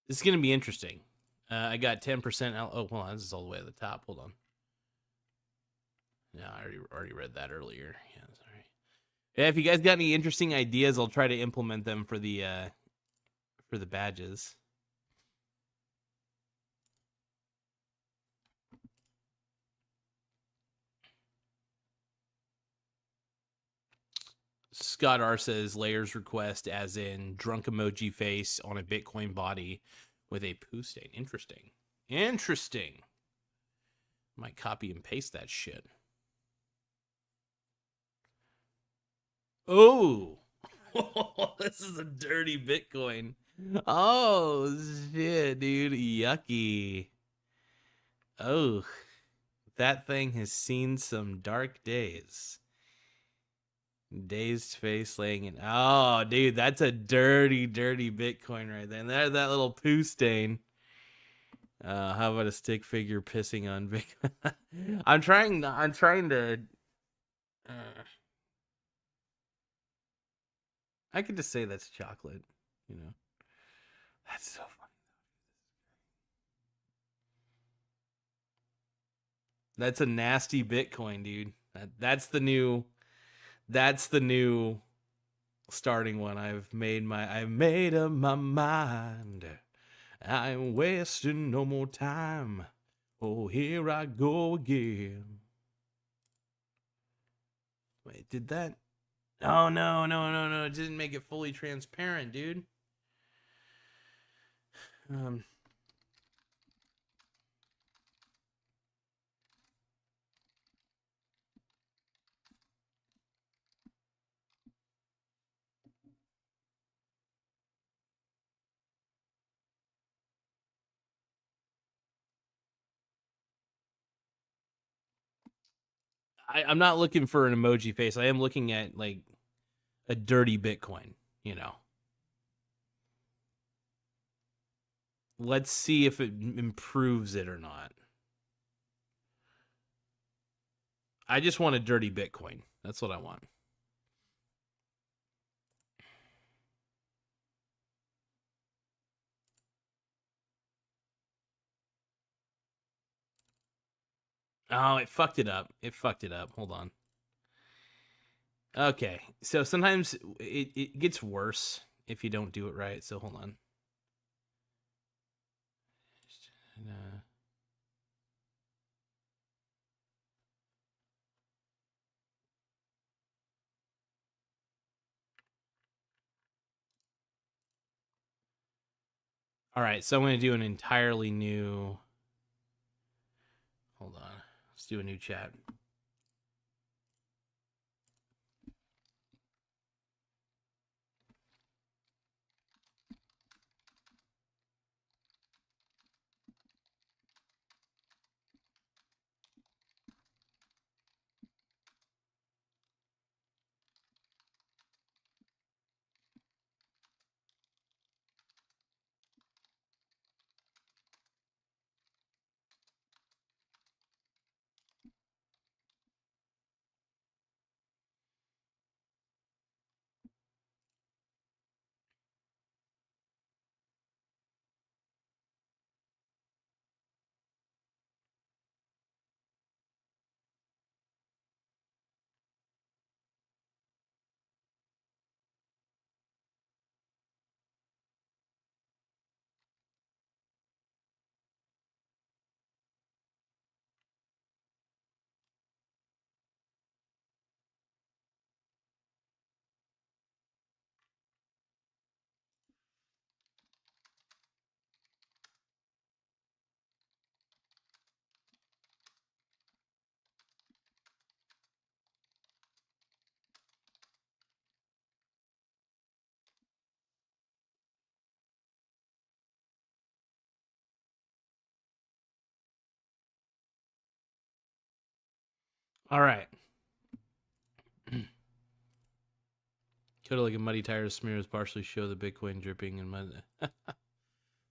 this is going to be interesting. I got 10% out. Oh, hold on. This is all the way at the top. Hold on. No, I already read that earlier. Yeah, sorry. Yeah, if you guys got any interesting ideas, I'll try to implement them for the badges. Scott R says layers request, as in drunk emoji face on a Bitcoin body with a poo stain. Interesting. Might copy and paste that shit. Oh, this is a dirty Bitcoin. Oh shit, dude, yucky. Oh, that thing has seen some dark days. Dazed face laying in. Oh, dude, that's a dirty, dirty Bitcoin right there. And there's that little poo stain. How about a stick figure pissing on Bitcoin? I'm trying to. I could just say that's chocolate. That's so funny. That's a nasty Bitcoin, dude. That's the new starting one. I've made up my mind. I ain't wasting no more time. Oh, here I go again. Wait, did that? Oh, no. It didn't make it fully transparent, dude. I'm not looking for an emoji face. I am looking at like a dirty Bitcoin, you know. Let's see if it improves it or not. I just want a dirty Bitcoin. That's what I want. Oh, it fucked it up. It fucked it up. Hold on. Okay. So sometimes it gets worse if you don't do it right. So hold on. All right. So I'm going to do an entirely new. Hold on. Let's do a new chat. All right. Could like a muddy tire smears partially show the Bitcoin dripping in mud.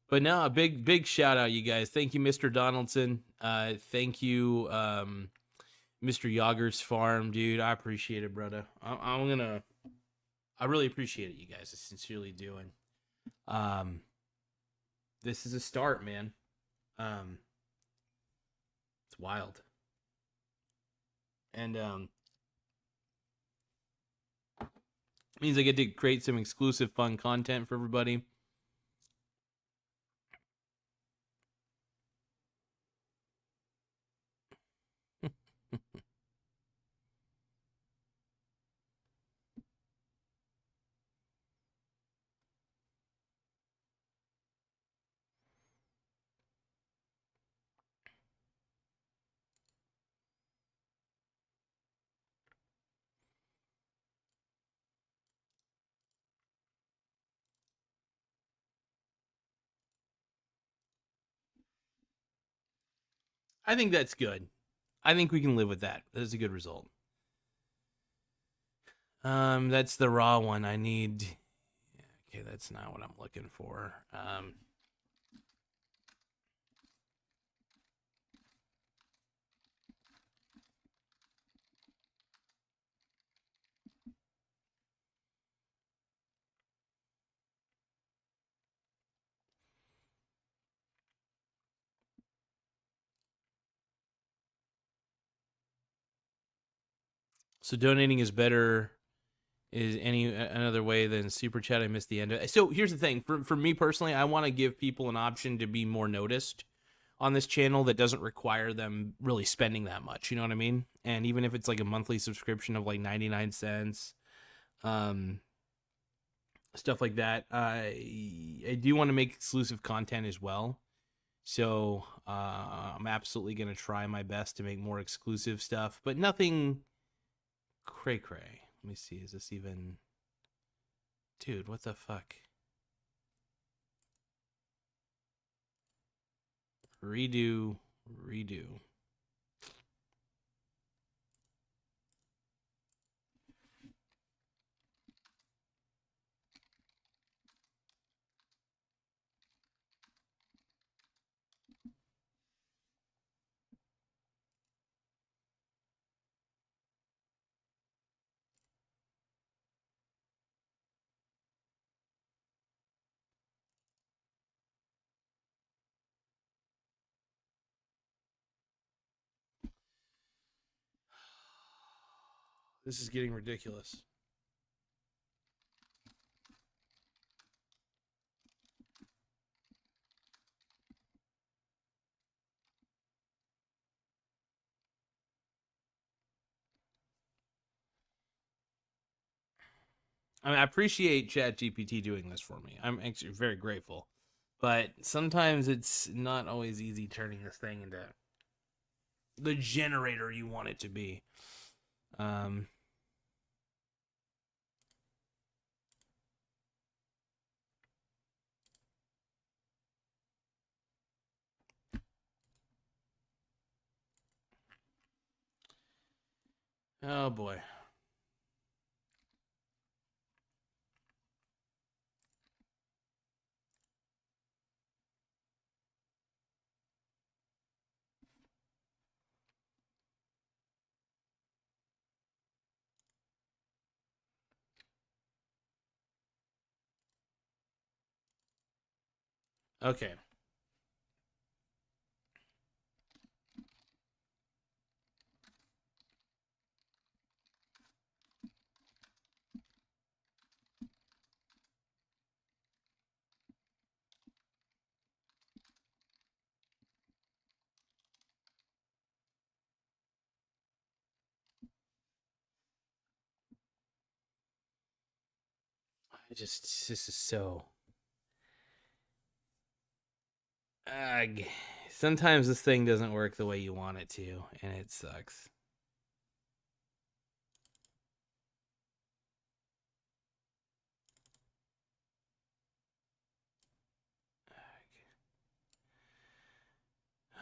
But no, a big shout out, you guys. Thank you, Mr. Donaldson. Thank you, Mr. Yager's Farm, dude. I appreciate it, brother. I really appreciate it, you guys. I sincerely do. And this is a start, man. It's wild. And means I get to create some exclusive fun content for everybody. I think that's good. I think we can live with that. That's a good result. That's the raw one. I need. Okay, that's not what I'm looking for. So donating is better. Is any another way than super chat? I missed the end of it. So here's the thing. For me personally, I want to give people an option to be more noticed on this channel that doesn't require them really spending that much. You know what I mean? And even if it's like a monthly subscription of like 99 cents, stuff like that. I do want to make exclusive content as well. So I'm absolutely going to try my best to make more exclusive stuff, but nothing cray cray. Let me see. Is this even... Dude, what the fuck? Redo. This is getting ridiculous. I mean, I appreciate ChatGPT doing this for me. I'm actually very grateful. But sometimes it's not always easy turning this thing into the generator you want it to be. Um, oh boy. Okay. This is so. Ugh. Sometimes this thing doesn't work the way you want it to, and it sucks.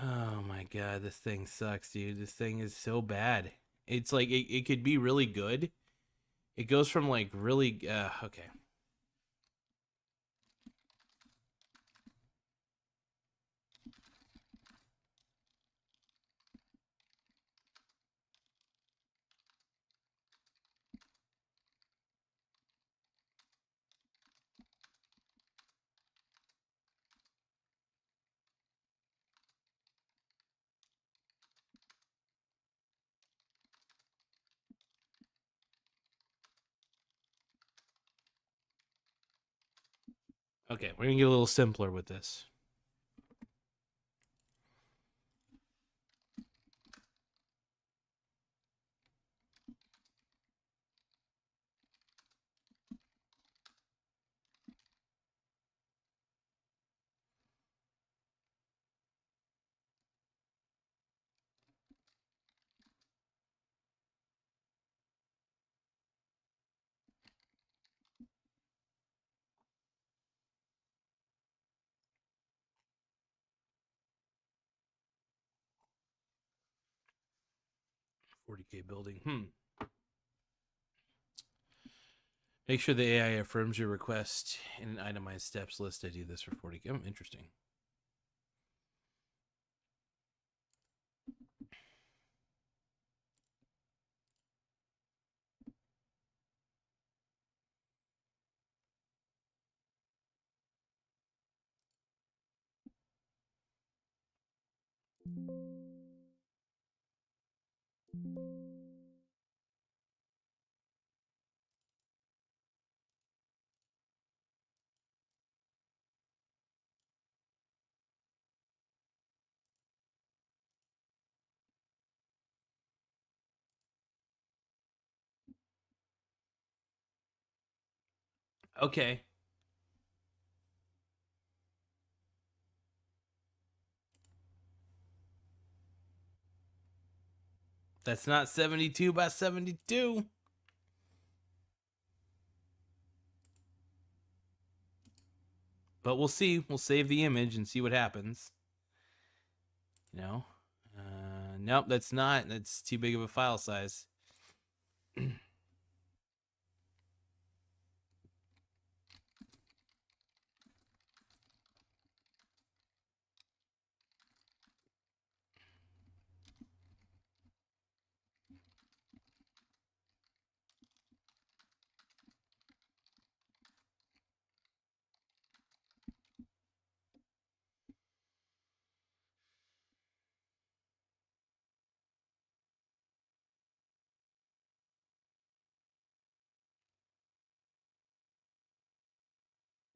Oh my god, this thing sucks, dude. This thing is so bad. It's like it could be really good. It goes from like really okay. Okay, we're gonna get a little simpler with this. $40K building. Make sure the AI affirms your request in an itemized steps list. I do this for 40K. Interesting. Okay. That's not 72 by 72. But we'll see. We'll save the image and see what happens. You know? Nope, that's not. That's too big of a file size.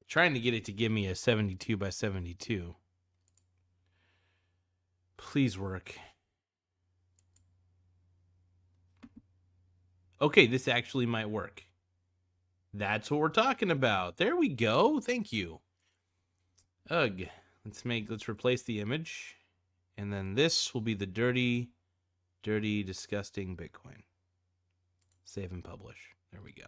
Trying to get it to give me a 72 by 72. Please work. Okay, this actually might work. That's what we're talking about. There we go. Thank you. Ugh. Let's replace the image. And then this will be the dirty, disgusting Bitcoin. Save and publish. There we go.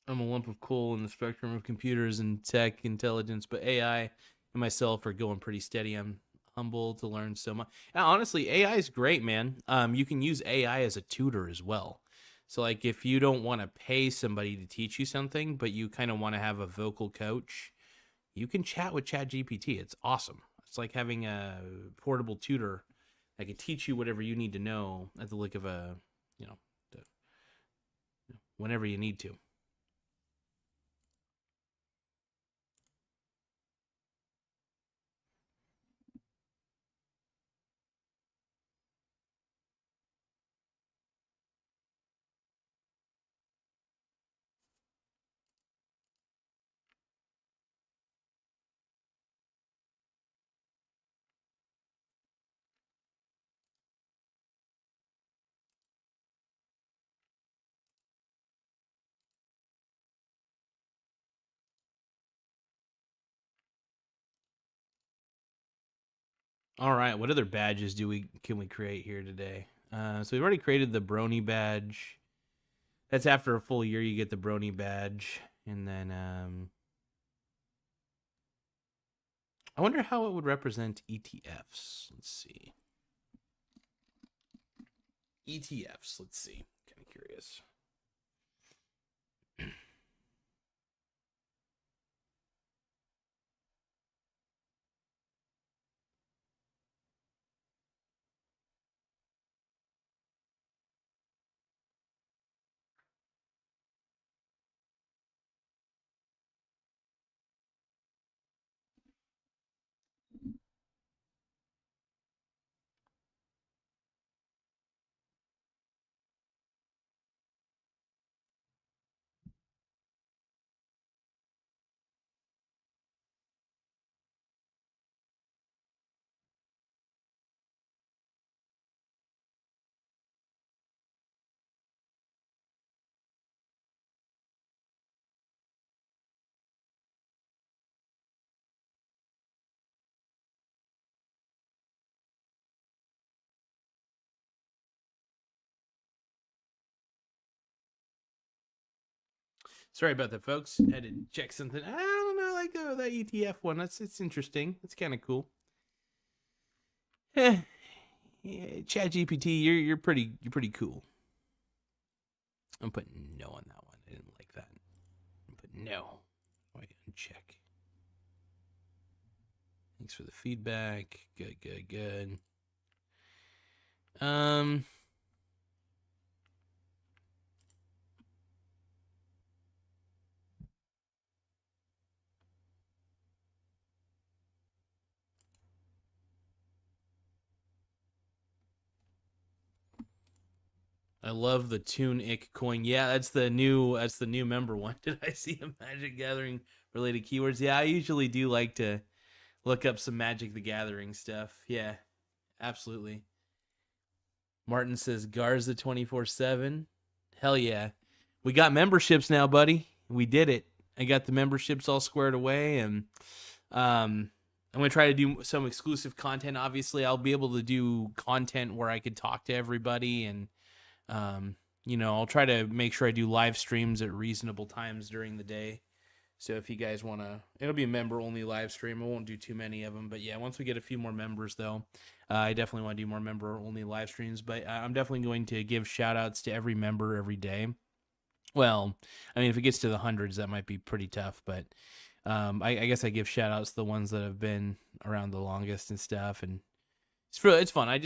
I'm a lump of coal in the spectrum of computers and tech intelligence, but AI and myself are going pretty steady. I'm humble to learn so much. And honestly, AI is great, man. You can use AI as a tutor as well. So, like, if you don't want to pay somebody to teach you something, but you kind of want to have a vocal coach, you can chat with ChatGPT. It's awesome. It's like having a portable tutor that can teach you whatever you need to know at the lick of a, whenever you need to. All right, what other badges can we create here today? So we've already created the Brony badge. That's after a full year you get the Brony badge, and then I wonder how it would represent ETFs. Let's see. ETFs. Let's see. Kind of curious. Sorry about that, folks. I had to check something. I don't know, like that ETF one. It's interesting. It's kind of cool. Yeah, ChatGPT, you're pretty cool. I'm putting no on that one. I didn't like that. I'm putting no. Wait, uncheck. Thanks for the feedback. Good. I love the Tune-ic coin. Yeah, that's the new member one. Did I see a Magic Gathering related keywords? Yeah, I usually do like to look up some Magic the Gathering stuff. Yeah, absolutely. Martin says Garza 24/7. Hell yeah. We got memberships now, buddy. We did it. I got the memberships all squared away, and I'm going to try to do some exclusive content. Obviously, I'll be able to do content where I could talk to everybody, and I'll try to make sure I do live streams at reasonable times during the day. So if you guys want to, it'll be a member-only live stream. I won't do too many of them. But yeah, once we get a few more members, though, I definitely want to do more member-only live streams. But I'm definitely going to give shout-outs to every member every day. Well, I mean, if it gets to the hundreds, that might be pretty tough. But I guess I give shout-outs to the ones that have been around the longest and stuff. And it's fun. I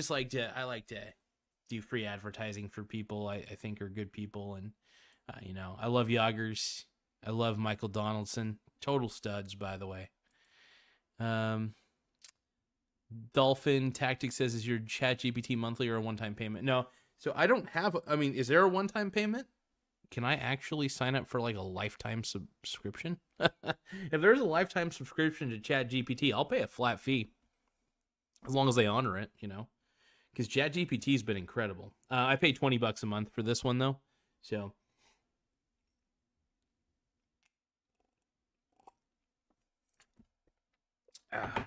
like to do free advertising for people I think are good people. And, I love Yoggers. I love Michael Donaldson. Total studs, by the way. Dolphin Tactics says, is your ChatGPT monthly or a one-time payment? No. So I don't have, I mean, is there a one-time payment? Can I actually sign up for like a lifetime subscription? If there's a lifetime subscription to ChatGPT, I'll pay a flat fee as long as they honor it, you know, because ChatGPT's been incredible. I pay $20 a month for this one though. So ah.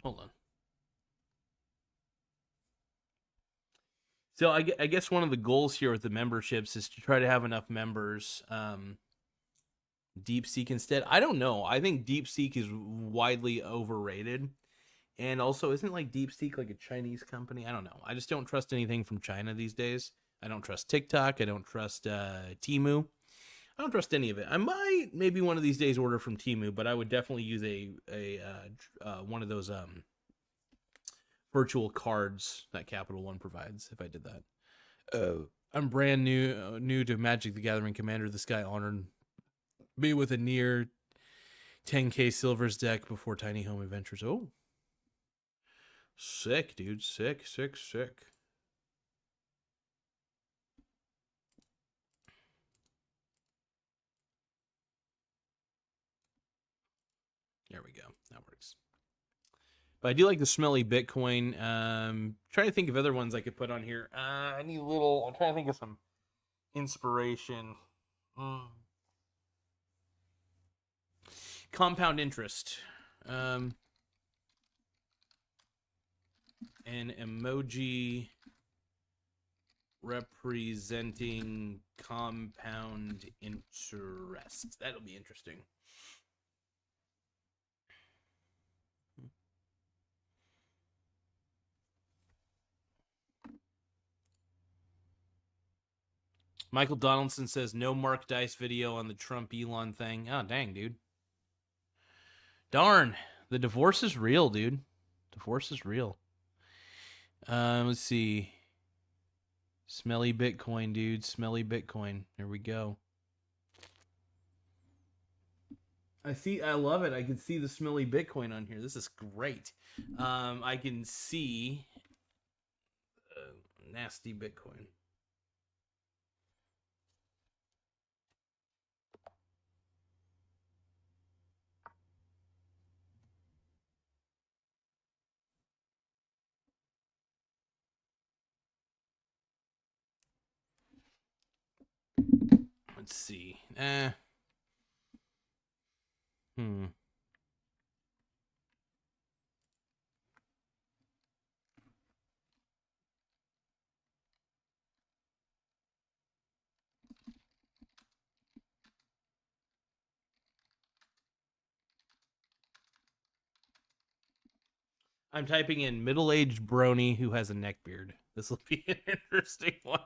Hold on. So I guess one of the goals here with the memberships is to try to have enough members. DeepSeek instead. I don't know. I think DeepSeek is widely overrated. And also, isn't like DeepSeek like a Chinese company? I don't know. I just don't trust anything from China these days. I don't trust TikTok. I don't trust Temu. I don't trust any of it. I might maybe one of these days order from Temu, but I would definitely use a one of those virtual cards that Capital One provides if I did that. I'm brand new to Magic the Gathering Commander. This guy honored me with a near 10k silvers deck before Tiny Home Adventures. Oh, sick, dude. Sick. There we go. That works. But I do like the smelly Bitcoin. Trying to think of other ones I could put on here. I need a little. I'm trying to think of some inspiration. Compound interest. An emoji representing compound interest. That'll be interesting. Michael Donaldson says no Mark Dice video on the Trump Elon thing. Oh, dang, dude. Darn. The divorce is real, dude. Divorce is real. Let's see. Smelly Bitcoin, dude. Smelly Bitcoin. Here we go. I love it. I can see the smelly Bitcoin on here. This is great. I can see nasty Bitcoin. Let's see. I'm typing in middle-aged brony who has a neck beard. This will be an interesting one.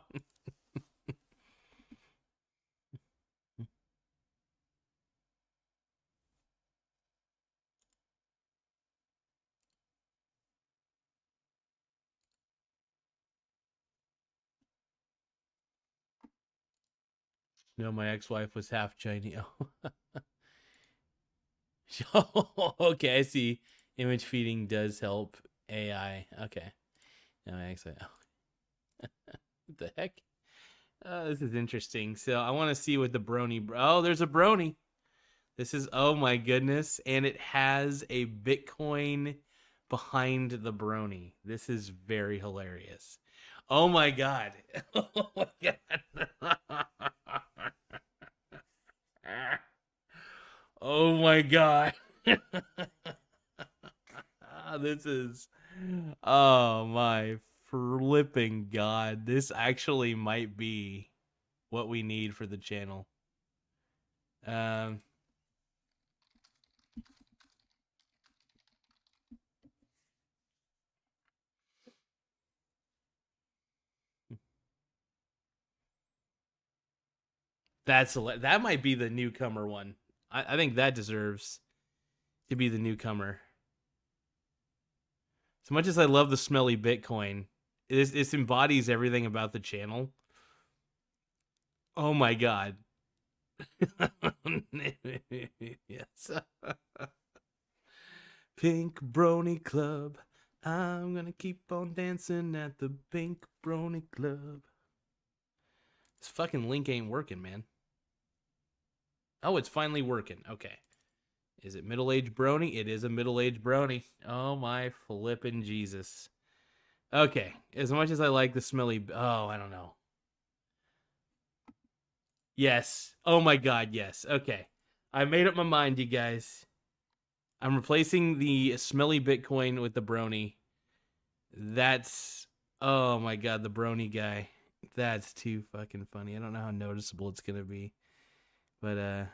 No, my ex-wife was half Chinese. Oh, okay, I see. Image feeding does help AI. Okay. No, actually, what the heck? This is interesting. So I want to see what the brony. Oh, there's a brony. This is, oh my goodness. And it has a Bitcoin behind the brony. This is very hilarious. Oh my God. Oh my God. Oh my God. This is, oh my flipping God. This actually might be what we need for the channel. That might be the newcomer one. I think that deserves to be the newcomer. As much as I love the smelly Bitcoin, this embodies everything about the channel. Oh my god. Yes. Pink Brony Club. I'm gonna keep on dancing at the Pink Brony Club. This fucking link ain't working, man. Oh, it's finally working. Okay. Is it middle-aged brony? It is a middle-aged brony. Oh my flippin' Jesus. Okay. As much as I like the smelly... Oh, I don't know. Yes. Oh my god, yes. Okay. I made up my mind, you guys. I'm replacing the smelly Bitcoin with the brony. That's... Oh my god, the brony guy. That's too fucking funny. I don't know how noticeable it's gonna be. But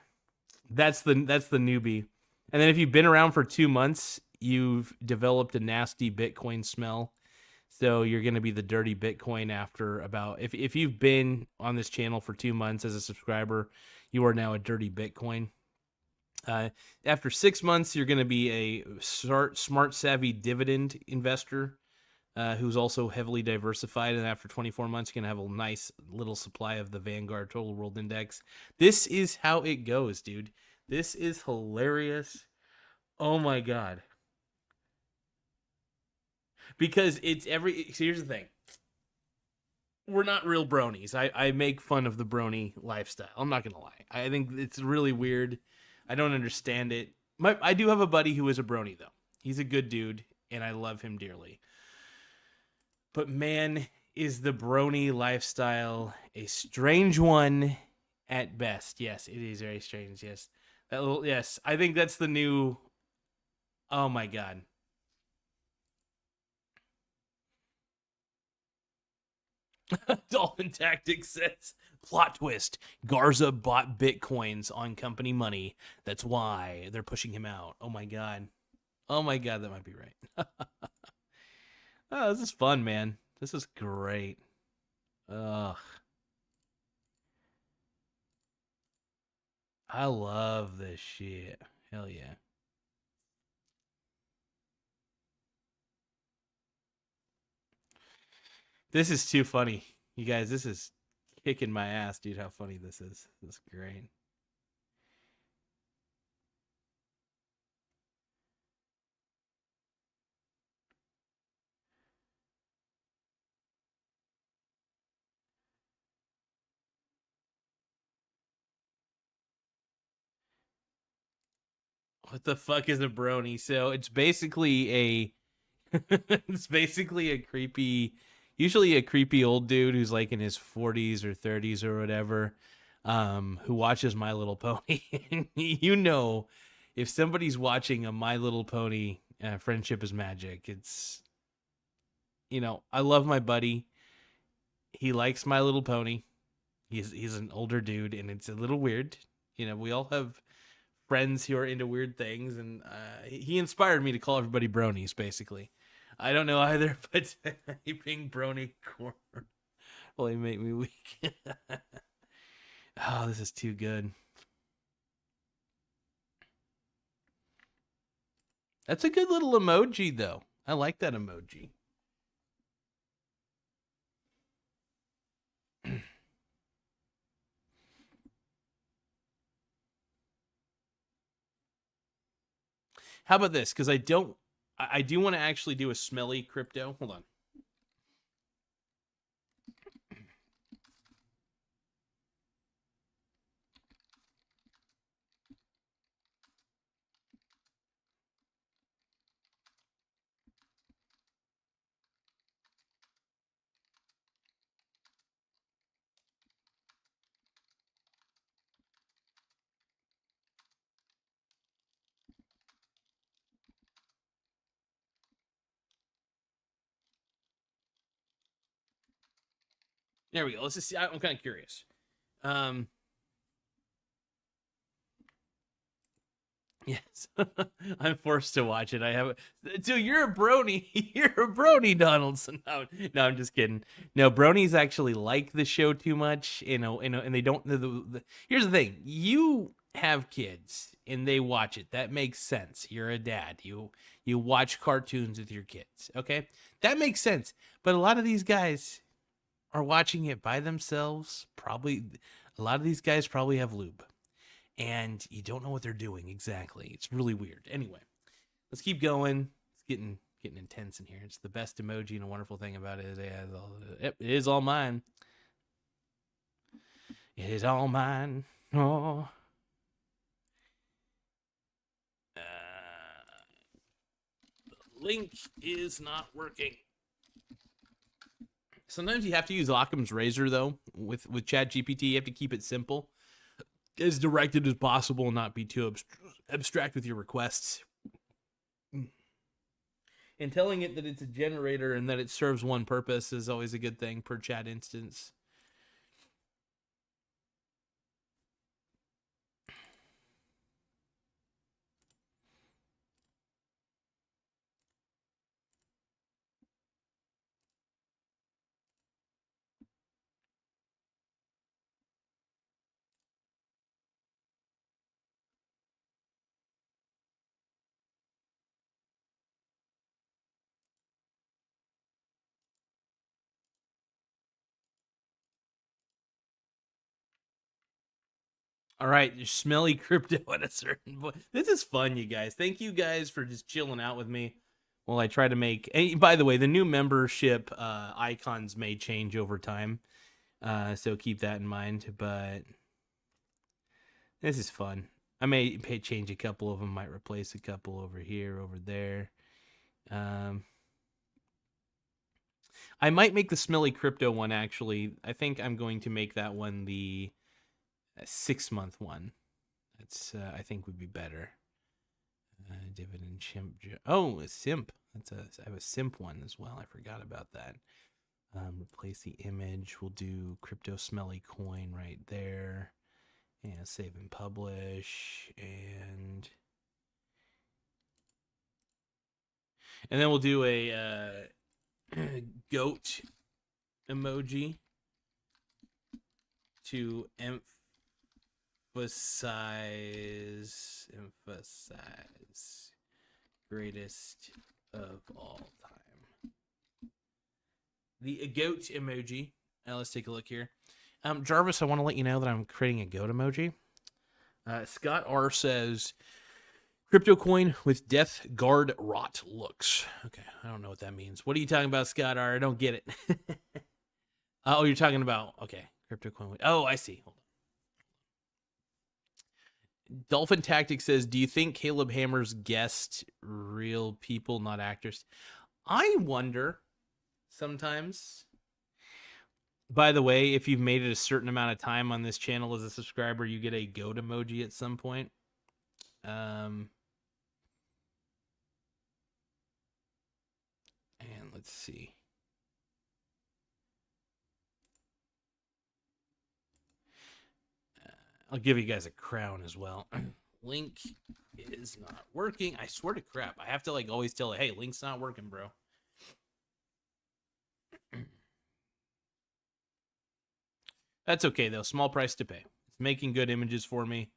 that's the newbie. And then if you've been around for 2 months, you've developed a nasty Bitcoin smell. So you're going to be the dirty Bitcoin after about... If you've been on this channel for 2 months as a subscriber, you are now a dirty Bitcoin. After 6 months, you're going to be a smart, savvy dividend investor who's also heavily diversified. And after 24 months, you're going to have a nice little supply of the Vanguard Total World Index. This is how it goes, dude. This is hilarious. Oh my god. Because it's every... So here's the thing. We're not real bronies. I make fun of the brony lifestyle. I'm not going to lie. I think it's really weird. I don't understand it. I do have a buddy who is a brony, though. He's a good dude, and I love him dearly. But man, is the brony lifestyle a strange one at best. Yes, it is very strange, yes. Yes, I think that's the new... Oh my god. Dolphin Tactics says, plot twist, Garza bought Bitcoins on company money. That's why they're pushing him out. Oh my god. Oh my god, that might be right. Oh, this is fun, man. This is great. Ugh. I love this shit. Hell yeah. This is too funny. You guys, this is kicking my ass, dude, how funny this is. This is great. What the fuck is a brony? So it's basically a it's basically a creepy, usually a creepy old dude who's like in his 40s or 30s or whatever, who watches My Little Pony. You know, if somebody's watching a My Little Pony, Friendship is Magic, it's, you know, I love my buddy. He likes My Little Pony. He's an older dude, and it's a little weird. You know, we all have friends who are into weird things, and he inspired me to call everybody bronies, basically. I don't know either, but being brony corn will make me weak. Oh, this is too good. That's a good little emoji, though. I like that emoji. How about this? Because I do want to actually do a smelly crypto. Hold on. There we go. Let's just see. I'm kind of curious. Yes, I'm forced to watch it. I have. So you're a brony. You're a brony, Donaldson. No, I'm just kidding. No, bronies actually like the show too much. You know, and they don't. Here's the thing. You have kids and they watch it. That makes sense. You're a dad. You watch cartoons with your kids. Okay? That makes sense. But a lot of these guys are watching it by themselves. Probably a lot of these guys probably have lube. And you don't know what they're doing exactly. It's really weird. Anyway, let's keep going. It's getting intense in here. It's the best emoji, and a wonderful thing about it is it is all mine. It is all mine. Oh. The link is not working. Sometimes you have to use Occam's razor, though. With ChatGPT, you have to keep it simple, as directed as possible, and not be too abstract with your requests. And telling it that it's a generator and that it serves one purpose is always a good thing per chat instance. All right, smelly crypto at a certain point. This is fun, you guys. Thank you guys for just chilling out with me while I try to make. And by the way, the new membership icons may change over time, so keep that in mind. But this is fun. I may change a couple of them. Might replace a couple over here, over there. I might make the smelly crypto one. Actually, I think I'm going to make that one the 6-month one. That's I think would be better. Dividend chimp. Oh, a simp. I have a simp one as well. I forgot about that. Replace the image. We'll do crypto smelly coin right there. And save and publish. And then we'll do a goat emoji to emphasize greatest of all time. The goat emoji. Now let's take a look here. Jarvis, I want to let you know that I'm creating a goat emoji. Scott R says, crypto coin with death guard rot looks. Okay, I don't know what that means. What are you talking about, Scott R? I don't get it. Oh, you're talking about, okay, crypto coin with, oh, I see. Hold on. Dolphin Tactic says, do you think Caleb Hammer's guest real people, not actors? I wonder sometimes. By the way, if you've made it a certain amount of time on this channel as a subscriber, you get a goat emoji at some point. And let's see. I'll give you guys a crown as well. Link is not working. I swear to crap. I have to like always tell it, hey, link's not working, bro. That's okay, though. Small price to pay. It's making good images for me.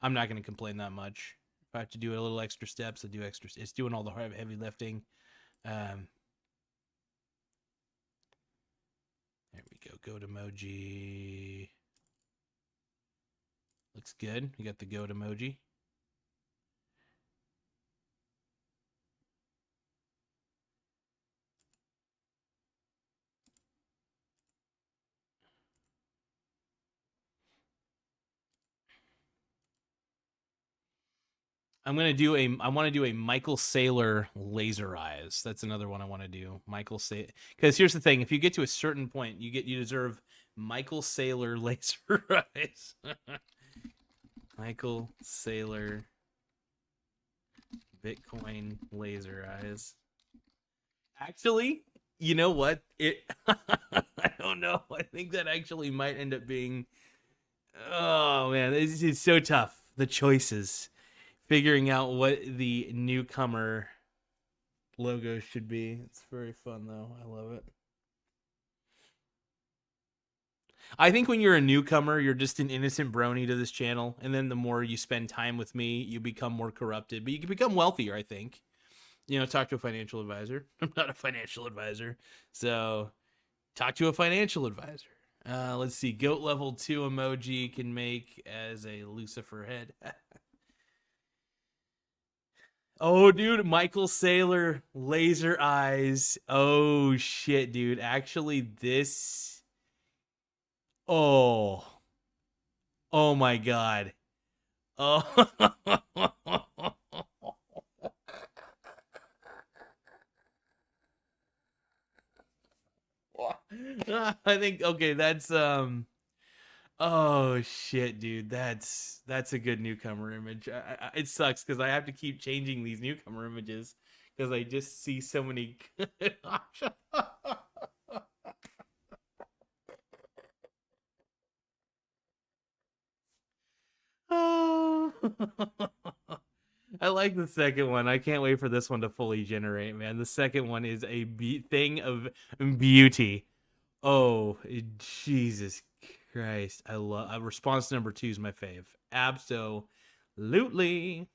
I'm not going to complain that much. If I have to do a little extra steps, I do extra. It's doing all the heavy lifting. There we go. Goat emoji. Looks good. We got the goat emoji. I want to do a Michael Saylor laser eyes. That's another one I want to do. Michael Saylor. Because here's the thing: if you get to a certain point, you deserve Michael Saylor laser eyes. Michael Saylor Bitcoin laser eyes. Actually, you know what? I don't know. I think that actually might end up being. Oh man, it's so tough. The choices. Figuring out what the newcomer logo should be. It's very fun, though. I love it. I think when you're a newcomer, you're just an innocent brony to this channel, and then the more you spend time with me, you become more corrupted, but you can become wealthier, I think. Talk to a financial advisor. I'm not a financial advisor, so talk to a financial advisor. Let's see. Goat level 2 emoji can make as a Lucifer head. Oh, dude, Michael Saylor, laser eyes. Oh, shit, dude. Actually, this. Oh. Oh, my God. Oh. I think, okay, that's, oh, shit, dude. That's a good newcomer image. It sucks because I have to keep changing these newcomer images because I just see so many good options. Oh. I like the second one. I can't wait for this one to fully generate, man. The second one is a thing of beauty. Oh, Jesus Christ. I love response number 2 is my fave. Absolutely.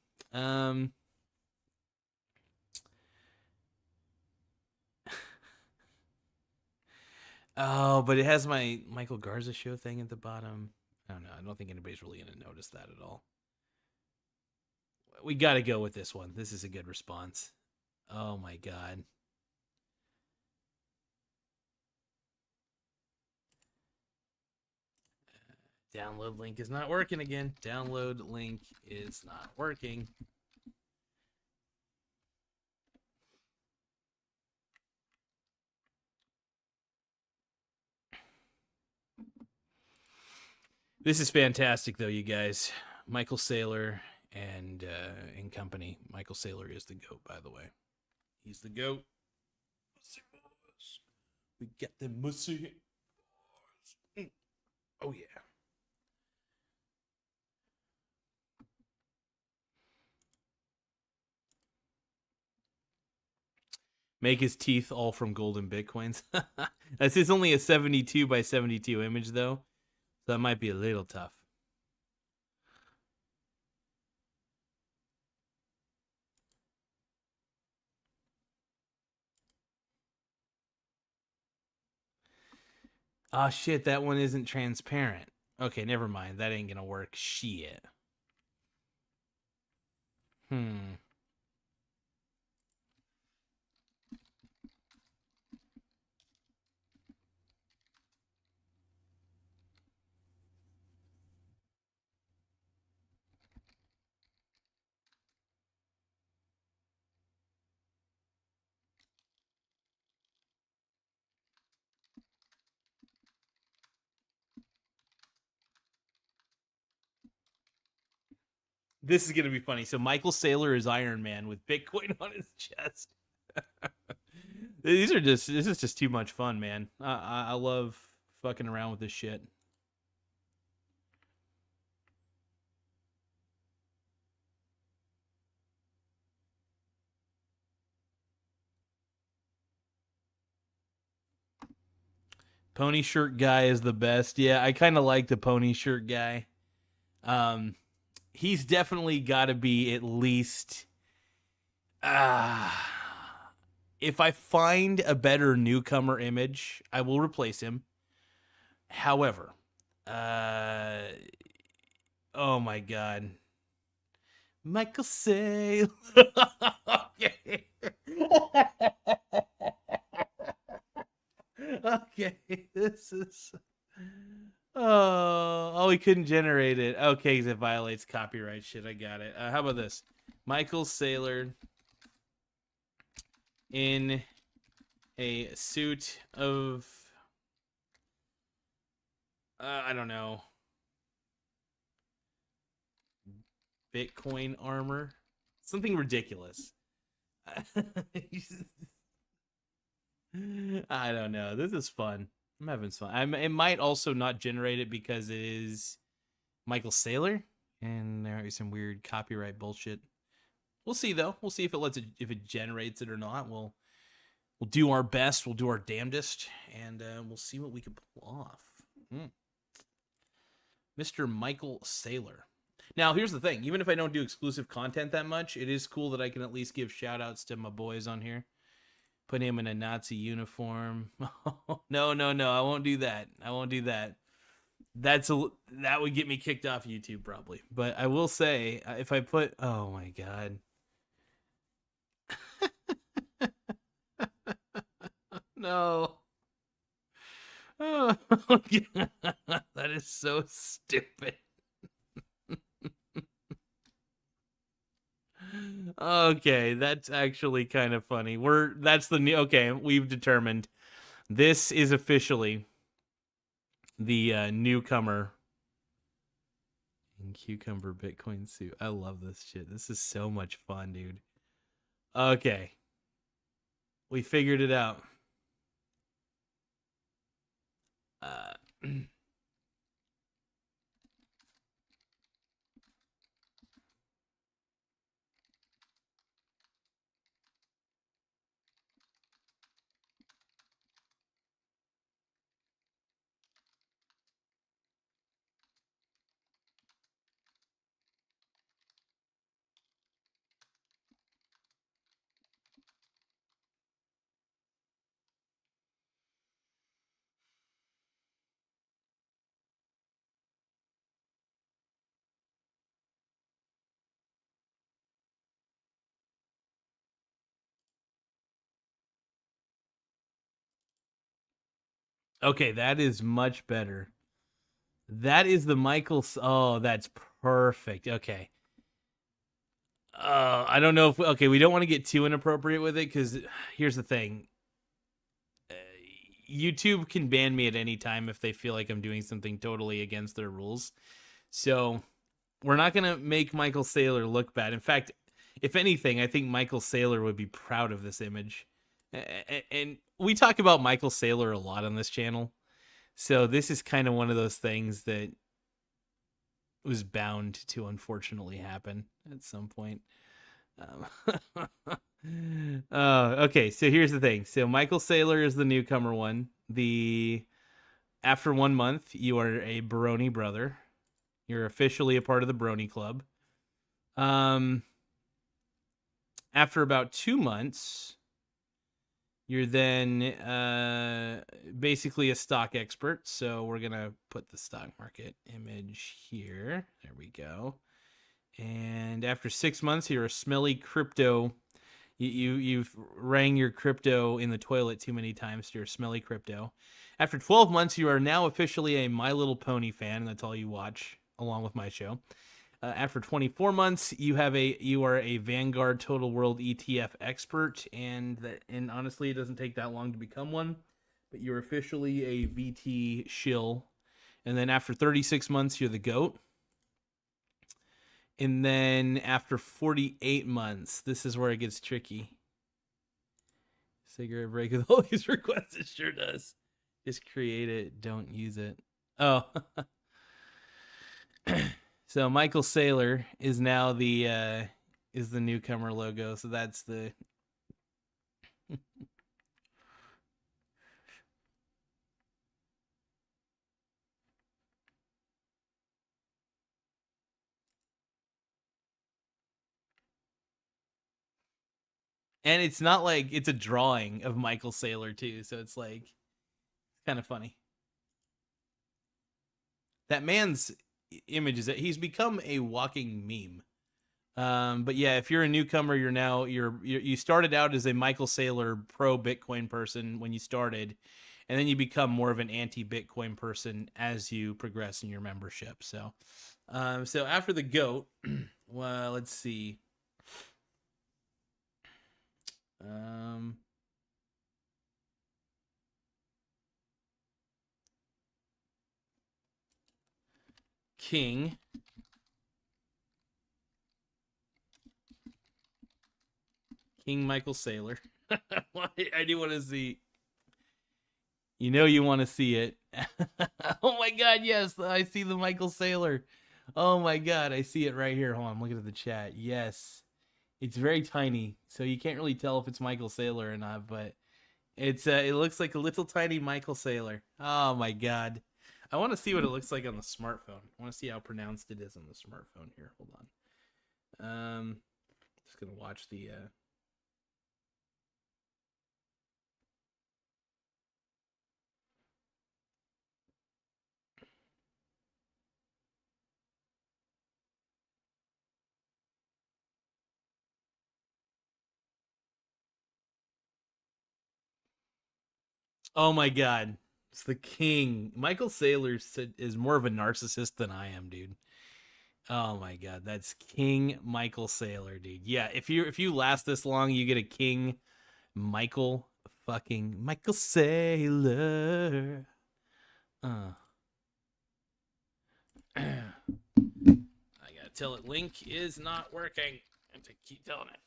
Oh, but it has my Michael Garza show thing at the bottom. I don't know. I don't think anybody's really going to notice that at all. We got to go with this one. This is a good response. Oh my God. Download link is not working again. Download link is not working. This is fantastic, though, you guys. Michael Saylor and company. Michael Saylor is the GOAT, by the way. He's the GOAT. We got the muscle. Oh, yeah. Make his teeth all from golden bitcoins. This is only a 72 by 72 image, though. So that might be a little tough. Oh, shit, that one isn't transparent. Okay, never mind. That ain't gonna work. Shit. This is gonna be funny. So Michael Saylor is Iron Man with Bitcoin on his chest. This is just too much fun, man. I love fucking around with this shit. Pony shirt guy is the best. Yeah, I kind of like the pony shirt guy. He's definitely got to be at least. If I find a better newcomer image, I will replace him. However, oh my God, Michael Saylor. Okay. Okay, this is. Oh, he couldn't generate it. Okay, because it violates copyright shit. I got it. How about this? Michael Saylor in a suit of, I don't know, Bitcoin armor, something ridiculous. I don't know. This is fun. I'm having fun. It might also not generate it because it is Michael Saylor, and there is some weird copyright bullshit. We'll see though. We'll see if it generates it or not. We'll do our best. We'll do our damnedest, and we'll see what we can pull off. Mr. Michael Saylor. Now, here's the thing. Even if I don't do exclusive content that much, it is cool that I can at least give shout-outs to my boys on here. Put him in a Nazi uniform. No. I won't do that. That would get me kicked off YouTube probably. But I will say, if I put... Oh, my God. No. Oh, God. That is so stupid. Okay, that's actually kind of funny. That's the new... Okay, we've determined this is officially the newcomer in Cucumber Bitcoin suit. I love this shit. This is so much fun, dude. Okay. We figured it out. Okay, that is much better. That is the Michael... Oh, that's perfect. Okay. I don't know if... Okay, we don't want to get too inappropriate with it, because here's the thing. YouTube can ban me at any time if they feel like I'm doing something totally against their rules. So we're not going to make Michael Saylor look bad. In fact, if anything, I think Michael Saylor would be proud of this image. And we talk about Michael Saylor a lot on this channel. So this is kind of one of those things that was bound to unfortunately happen at some point. Okay, so here's the thing. So Michael Saylor is the newcomer one. After 1 month, you are a Brony brother. You're officially a part of the Brony Club. After about 2 months, you're then basically a stock expert. So we're gonna put the stock market image here. There we go. And after 6 months, you're a smelly crypto. You've rang your crypto in the toilet too many times. So you're a smelly crypto. After 12 months, you are now officially a My Little Pony fan, and that's all you watch along with my show. After 24 months, you are a Vanguard Total World ETF expert, and honestly, it doesn't take that long to become one. But you're officially a VT shill. And then after 36 months, you're the GOAT. And then after 48 months, this is where it gets tricky. Cigarette break with all these requests. It sure does. Just create it. Don't use it. Oh. So Michael Saylor is now the newcomer logo. So that's the... And it's not like it's a drawing of Michael Saylor too, so it's like kind of funny. That man's image is that he's become a walking meme. But yeah, if you're a newcomer, you started out as a Michael Saylor pro Bitcoin person when you started, and then you become more of an anti-Bitcoin person as you progress in your membership. So after the GOAT, well, let's see. King. King Michael Saylor. I do want to see. You know you want to see it. Oh my God, yes, I see the Michael Saylor. Oh my God, I see it right here. Hold on, I'm looking at the chat. Yes. It's very tiny, so you can't really tell if it's Michael Saylor or not, but it looks like a little tiny Michael Saylor. Oh my God. I want to see what it looks like on the smartphone. I want to see how pronounced it is on the smartphone here. Hold on. Just gonna watch the. Oh my god, it's the king. Michael Saylor is more of a narcissist than I am, dude. Oh my god, that's King Michael Saylor, dude. Yeah, if you last this long, you get a King Michael Michael Saylor. I gotta tell it link is not working. I have to keep telling it.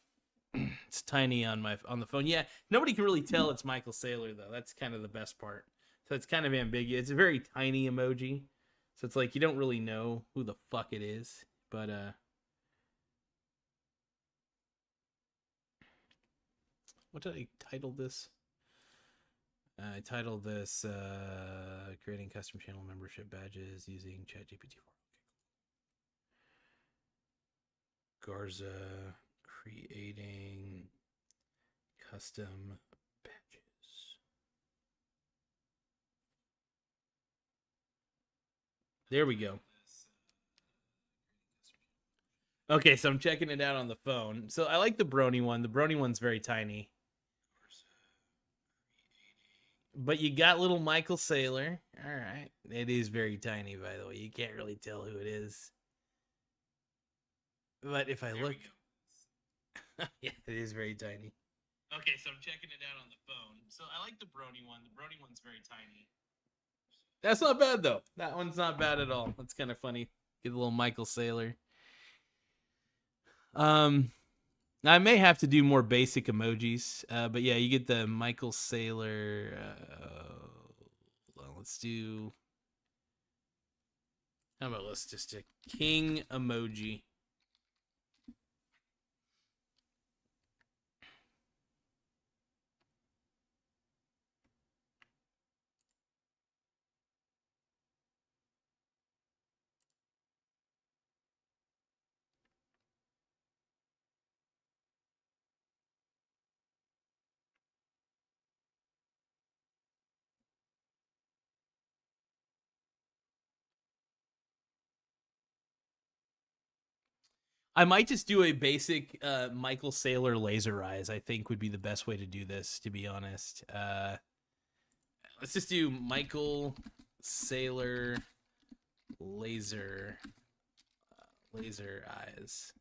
It's tiny on the phone. Yeah, nobody can really tell it's Michael Saylor though. That's kind of the best part. So it's kind of ambiguous. It's a very tiny emoji. So it's like you don't really know who the fuck it is. But what did I title this? I titled this creating custom channel membership badges using ChatGPT 4. Garza creating custom badges. There we go. Okay, so I'm checking it out on the phone. So I like the Brony one. The Brony one's very tiny. But you got little Michael Saylor. All right. It is very tiny, by the way. You can't really tell who it is. But if I look... yeah, it is very tiny. Okay, so I'm checking it out on the phone. So I like the Brony one. The Brony one's very tiny. That's not bad, though. That one's not bad at all. That's kind of funny. Get a little Michael Saylor. I may have to do more basic emojis, but yeah, you get the Michael Saylor. Well, let's do. How about let's just a king emoji. I might just do a basic Michael Saylor laser eyes. I think would be the best way to do this, to be honest. Let's just do Michael Saylor laser eyes.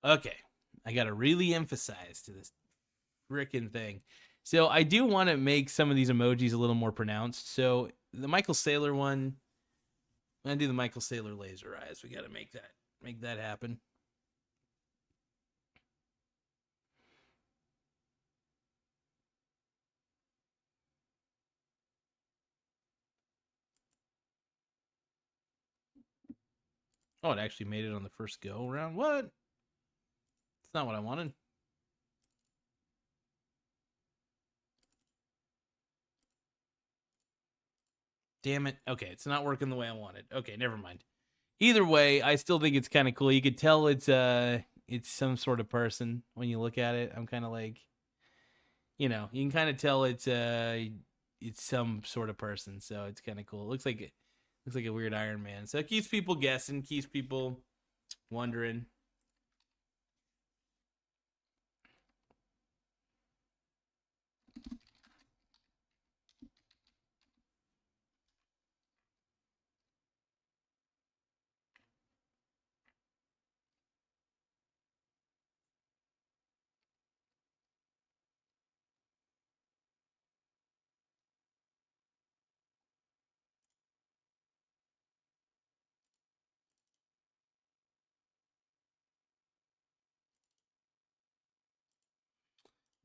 Okay, I gotta really emphasize to this frickin' thing. So I do want to make some of these emojis a little more pronounced. So the Michael Saylor one, I'm gonna do the Michael Saylor laser eyes. We gotta make that happen. Oh, it actually made it on the first go around. What? It's not what I wanted. Damn it. Okay, it's not working the way I wanted. Okay, never mind. Either way, I still think it's kind of cool. You could tell it's some sort of person when you look at it. I'm kind of like, you can kind of tell it's some sort of person. So it's kind of cool. It looks like a weird Iron Man. So it keeps people guessing, keeps people wondering.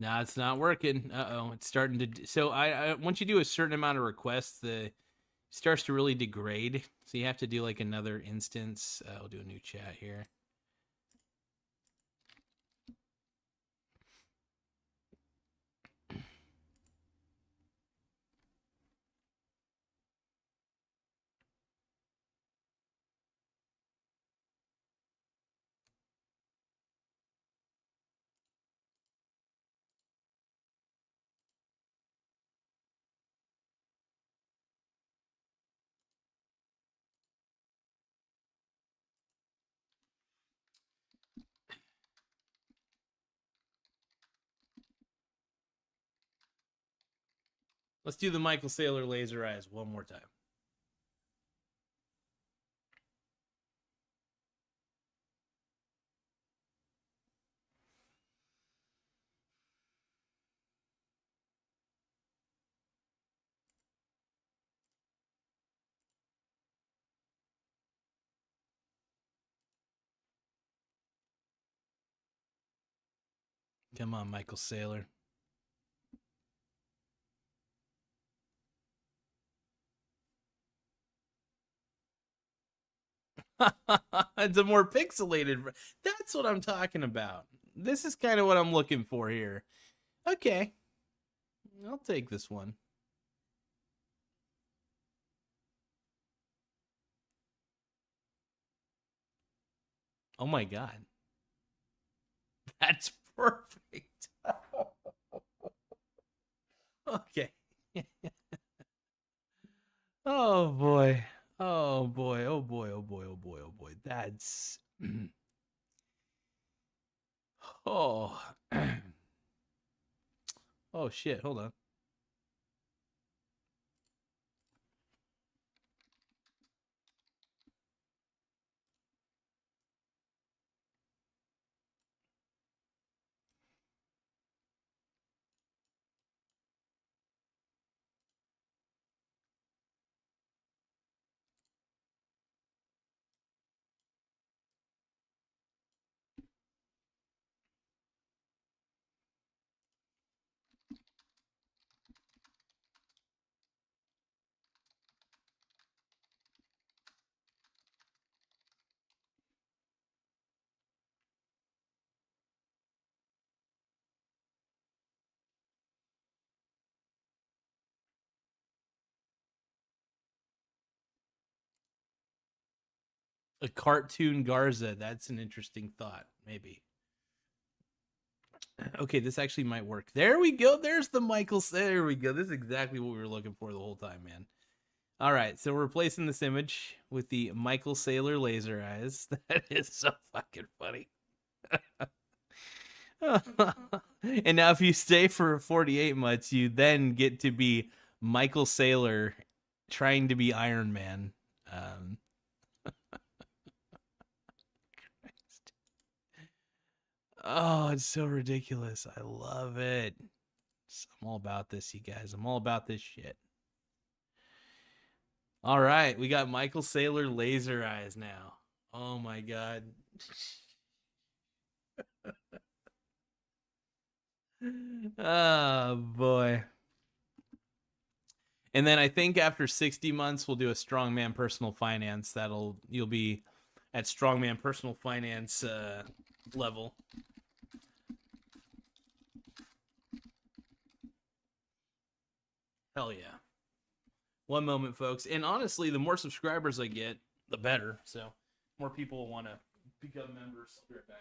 No, it's not working. Uh-oh, it's starting to. So I once you do a certain amount of requests, the it starts to really degrade. So you have to do like another instance. I'll do a new chat here. Let's do the Michael Saylor laser eyes one more time. Come on, Michael Saylor. It's a more pixelated. That's what I'm talking about. This is kind of what I'm looking for here. Okay, I'll take this one. Oh my god, that's perfect. Okay. Oh boy. Oh boy. Oh boy. Oh boy. Oh boy. Oh boy. That's. Oh. Oh shit. Hold on. A cartoon Garza. That's an interesting thought. Maybe. Okay, this actually might work. There we go. There's the Michael. There we go. This is exactly what we were looking for the whole time, man. All right, so we're replacing this image with the Michael Saylor laser eyes. That is so fucking funny. And now, if you stay for 48 months, you then get to be Michael Saylor trying to be Iron Man. Um, oh, it's so ridiculous. I love it. I'm all about this, you guys. I'm all about this shit. All right, we got Michael Saylor laser eyes now. Oh my god. Oh boy. And then I think after 60 months we'll do a strongman personal finance. You'll be at strongman personal finance level. Hell yeah. One moment, folks. And honestly, the more subscribers I get, the better. So more people will want to become members. I'll be right back.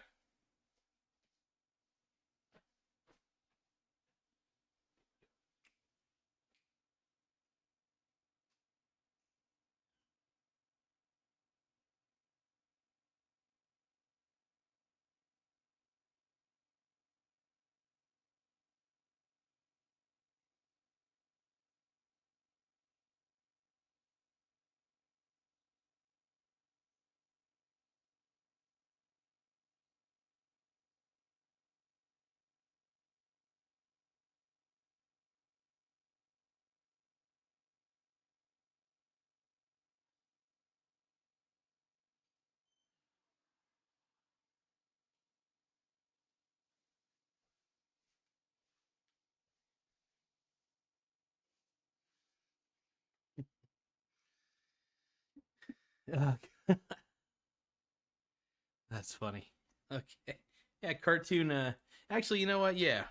That's funny. Okay. Yeah, cartoon. Actually, you know what? Yeah.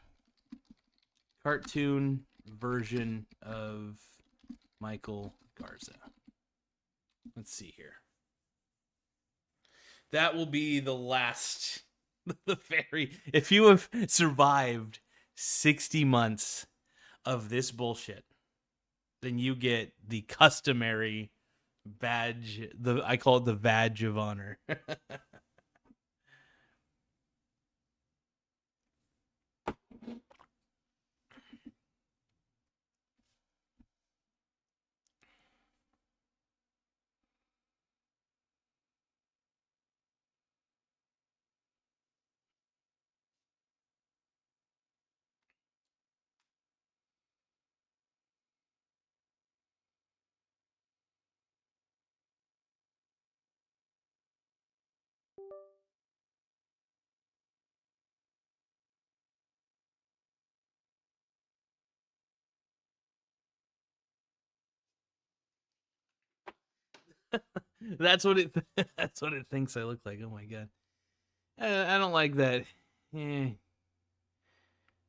Cartoon version of Michael Garza. Let's see here. That will be the last. The very. If you have survived 60 months of this bullshit, then you get the customary badge. I call it the badge of honor. That's what it. That's what it thinks I look like. Oh my god. I don't like that.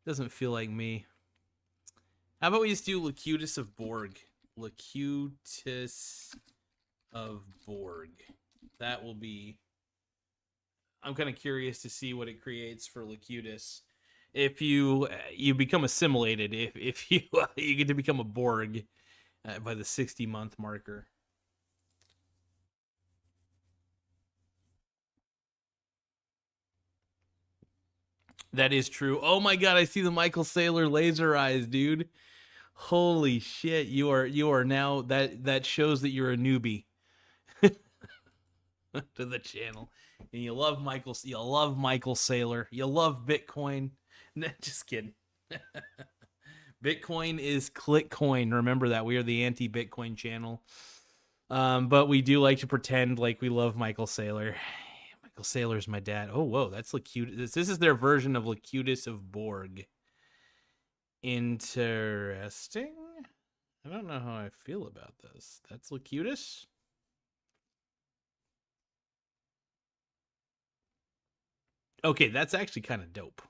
Doesn't feel like me. How about we just do Locutus of Borg? Locutus of Borg. That will be. I'm kind of curious to see what it creates for Locutus. If you become assimilated, if you you get to become a Borg by the 60-month marker. That is true. Oh my god, I see the Michael Saylor laser eyes, dude. Holy shit, you are now that shows that you're a newbie to the channel. And you love Michael Saylor. You love Bitcoin. Just kidding. Bitcoin is ClickCoin. Remember that. We are the anti-Bitcoin channel. But we do like to pretend like we love Michael Saylor. Michael Saylor's my dad. Oh, whoa, that's Locutus. This is their version of Locutus of Borg. Interesting. I don't know how I feel about this. That's Locutus. Okay, that's actually kind of dope.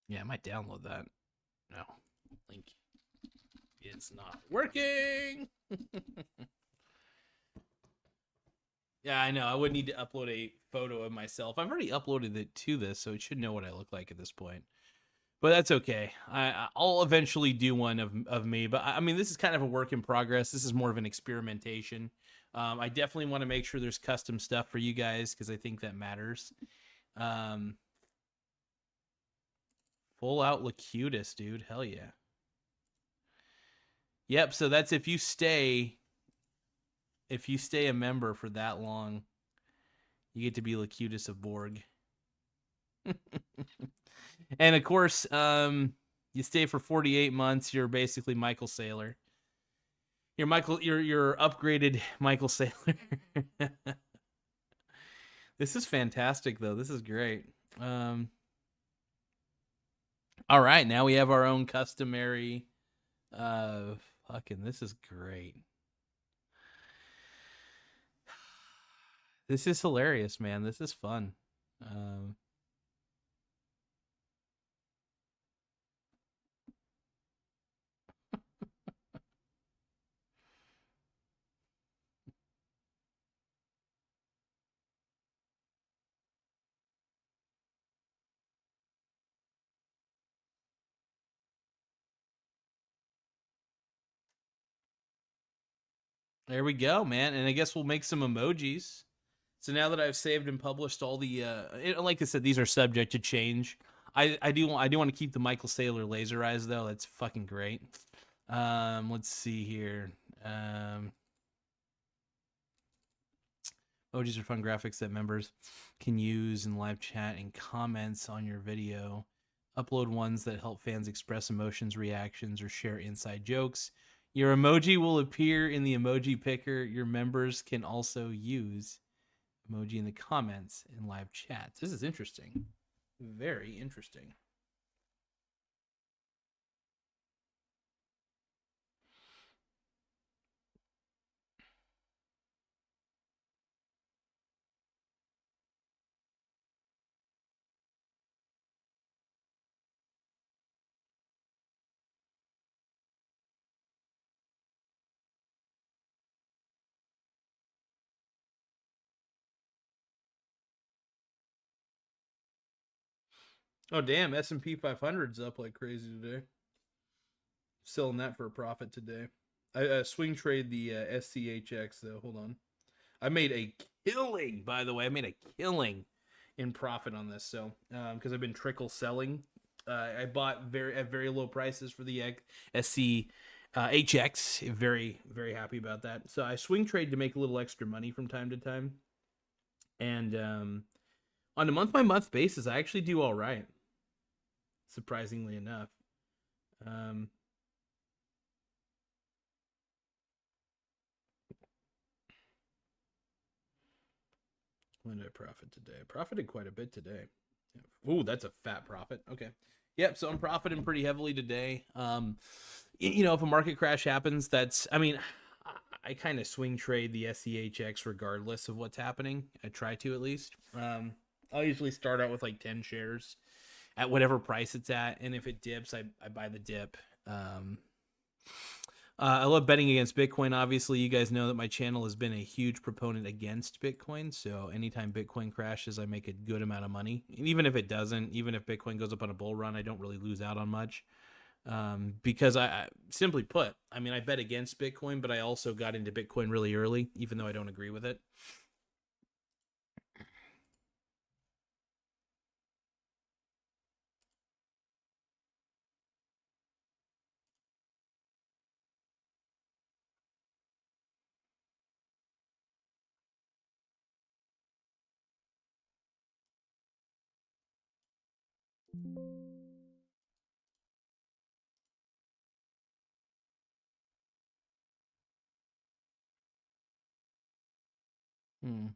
Yeah, I might download that. No, link is not working. Yeah, I know. I would need to upload a photo of myself. I've already uploaded it to this, so it should know what I look like at this point. But that's okay. I'll eventually do one of me. But I mean, this is kind of a work in progress. This is more of an experimentation. I definitely want to make sure there's custom stuff for you guys because I think that matters. Full out Locutus, dude. Hell yeah. Yep. So that's if you stay a member for that long, you get to be Locutus of Borg. And of course, you stay for 48 months. You're basically Michael Saylor. You're upgraded Michael Saylor. This is fantastic, though. This is great. All right, now we have our own customary. This is great. This is hilarious, man. This is fun. There we go, man. And I guess we'll make some emojis. So now that I've saved and published all the, like I said, these are subject to change. I do want to keep the Michael Saylor laser eyes though. That's fucking great. Let's see here. Emojis are fun graphics that members can use in live chat and comments on your video. Upload ones that help fans express emotions, reactions, or share inside jokes. Your emoji will appear in the emoji picker. Your members can also use emoji in the comments in live chats. This is interesting. Very interesting. Oh damn, S&P 500's up like crazy today. Selling that for a profit today. I swing trade the SCHX though. Hold on. I made a killing, by the way. I made a killing in profit on this. So, because I've been trickle selling, I bought at very low prices for the SC HX. Very very happy about that. So I swing trade to make a little extra money from time to time, and on a month by month basis, I actually do all right. Surprisingly enough. Um, when did I profit today? I profited quite a bit today. Ooh, that's a fat profit. Okay. Yep, so I'm profiting pretty heavily today. You know, if a market crash happens, I mean, I kind of swing trade the SEHX regardless of what's happening. I try to at least. I'll usually start out with like 10 shares at whatever price it's at, and if it dips, I buy the dip. I love betting against Bitcoin. Obviously, you guys know that my channel has been a huge proponent against Bitcoin. So anytime Bitcoin crashes, I make a good amount of money. And even if it doesn't, even if Bitcoin goes up on a bull run, I don't really lose out on much. Because I simply put, I mean, I bet against Bitcoin, but I also got into Bitcoin really early, even though I don't agree with it. Hmm.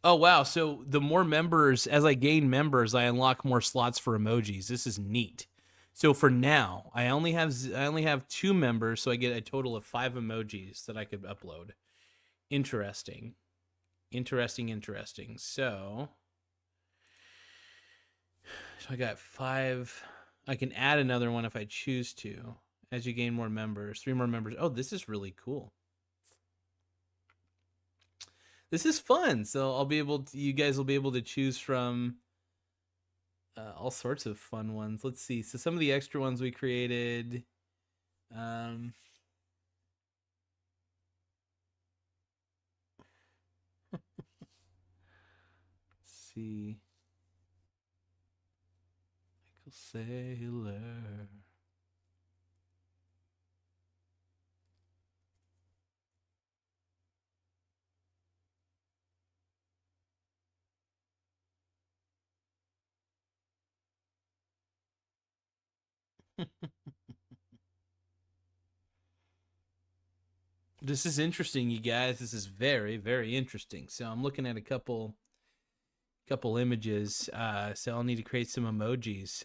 Oh wow! So the more members, as I gain members, I unlock more slots for emojis. This is neat. So for now, I only have 2 members, so I get a total of 5 emojis that I could upload. Interesting, interesting. So I got 5. I can add another one if I choose to. As you gain more members, 3 more members. Oh, this is really cool. This is fun. So you guys will be able to choose from all sorts of fun ones. Let's see. So some of the extra ones we created. Um, let's see. Michael Saylor. This is interesting, you guys. This is very, very interesting. So I'm looking at a couple images. So I'll need to create some emojis.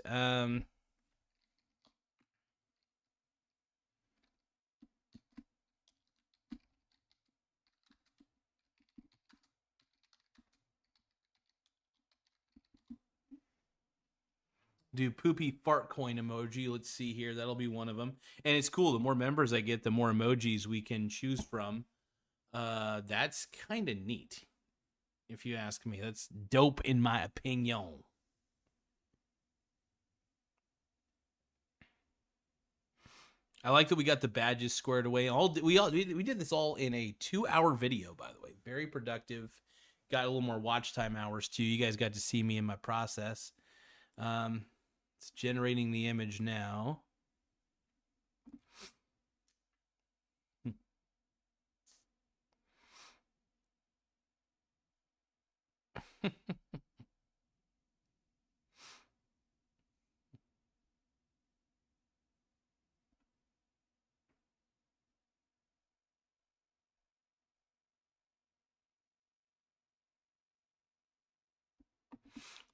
Do poopy fart coin emoji. Let's see here. That'll be one of them. And it's cool. The more members I get, the more emojis we can choose from. That's kind of neat, if you ask me. That's dope in my opinion. I like that we got the badges squared away. We did this all in a 2-hour video, by the way. Very productive. Got a little more watch time hours too. You guys got to see me in my process. It's generating the image now.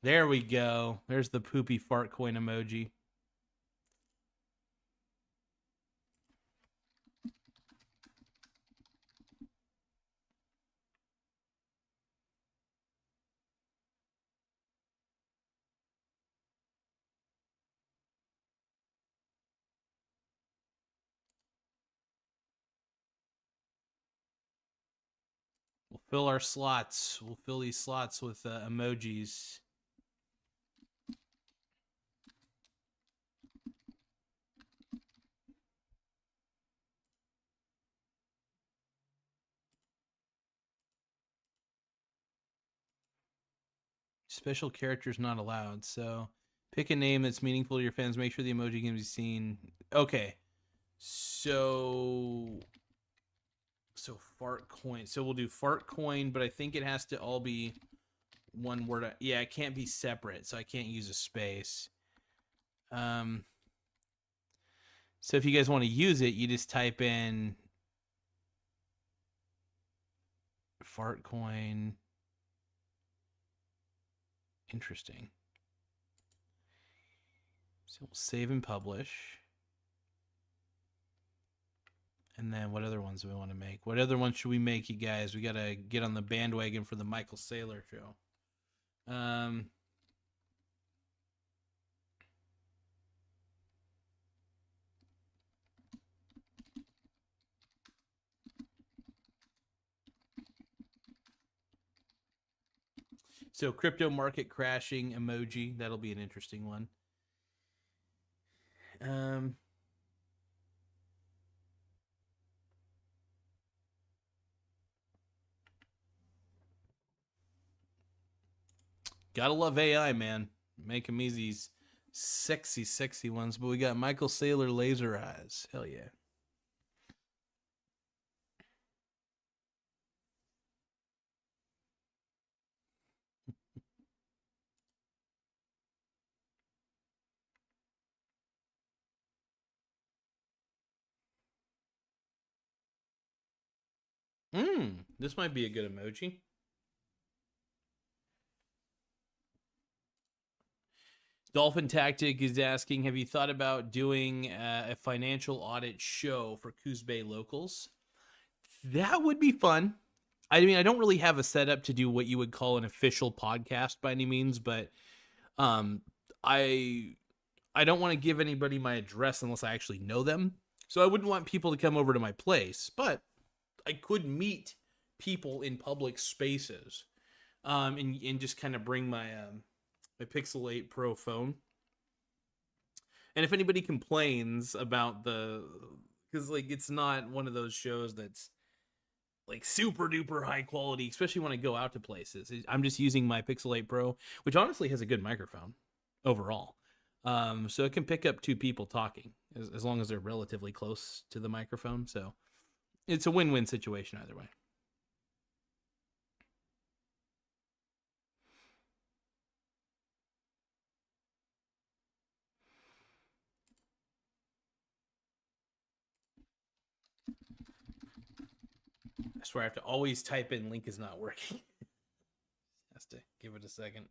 There we go. There's the poopy fart coin emoji. Fill our slots. We'll fill these slots with emojis. Special characters not allowed. So pick a name that's meaningful to your fans. Make sure the emoji can be seen. Okay. So fart coin. So we'll do fart coin, but I think it has to all be one word. Yeah, it can't be separate, so I can't use a space. So if you guys want to use it, you just type in fart coin. Interesting. So we'll save and publish. And then what other ones do we want to make? What other ones should we make, you guys? We got to get on the bandwagon for the Michael Saylor show. So crypto market crashing emoji. That'll be an interesting one. Gotta love AI, man. Make them easy, sexy, sexy ones. But we got Michael Saylor laser eyes. Hell yeah. This might be a good emoji. Dolphin Tactic is asking, have you thought about doing a financial audit show for Coos Bay locals? That would be fun. I mean, I don't really have a setup to do what you would call an official podcast by any means, but I don't want to give anybody my address unless I actually know them. So I wouldn't want people to come over to my place, but I could meet people in public spaces, and just kind of bring my my Pixel 8 Pro phone. And if anybody complains about because like it's not one of those shows that's like super duper high quality, especially when I go out to places. I'm just using my Pixel 8 Pro, which honestly has a good microphone overall. So it can pick up two people talking as long as they're relatively close to the microphone. So it's a win-win situation either way. I swear I have to always type in link is not working. Has to give it a second.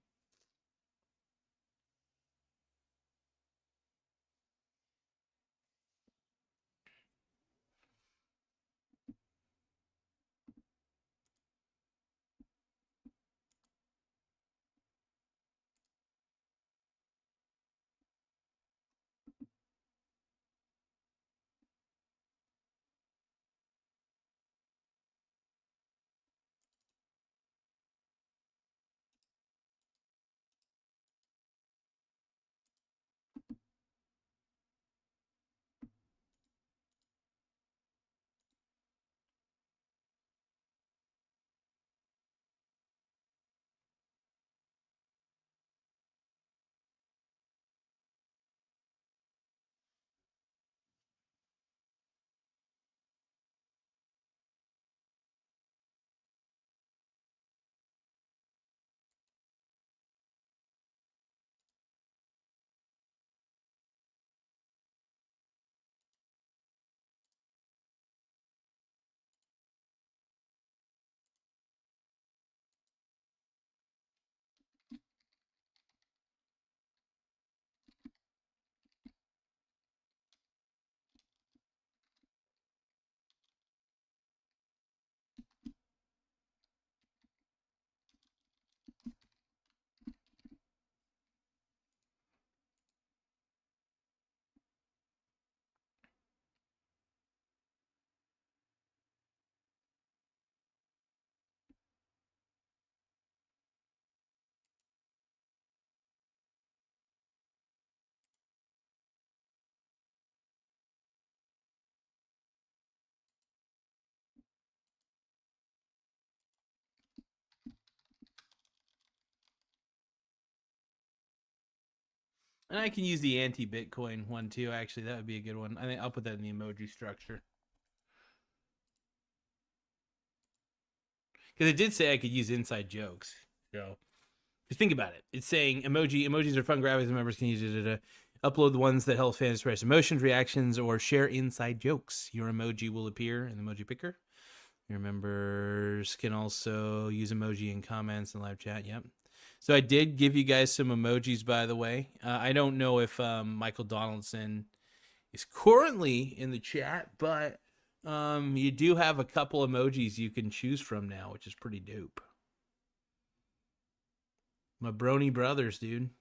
And I can use the anti-Bitcoin one too. Actually, that would be a good one. I think I'll put that in the emoji structure. Because it did say I could use inside jokes. So just think about it. It's saying emojis are fun graphics and members can use it to upload the ones that help fans express emotions, reactions, or share inside jokes. Your emoji will appear in the emoji picker. Your members can also use emoji in comments and live chat. Yep. So I did give you guys some emojis, by the way. I don't know if Michael Donaldson is currently in the chat, but you do have a couple emojis you can choose from now, which is pretty dope. My brony brothers, dude.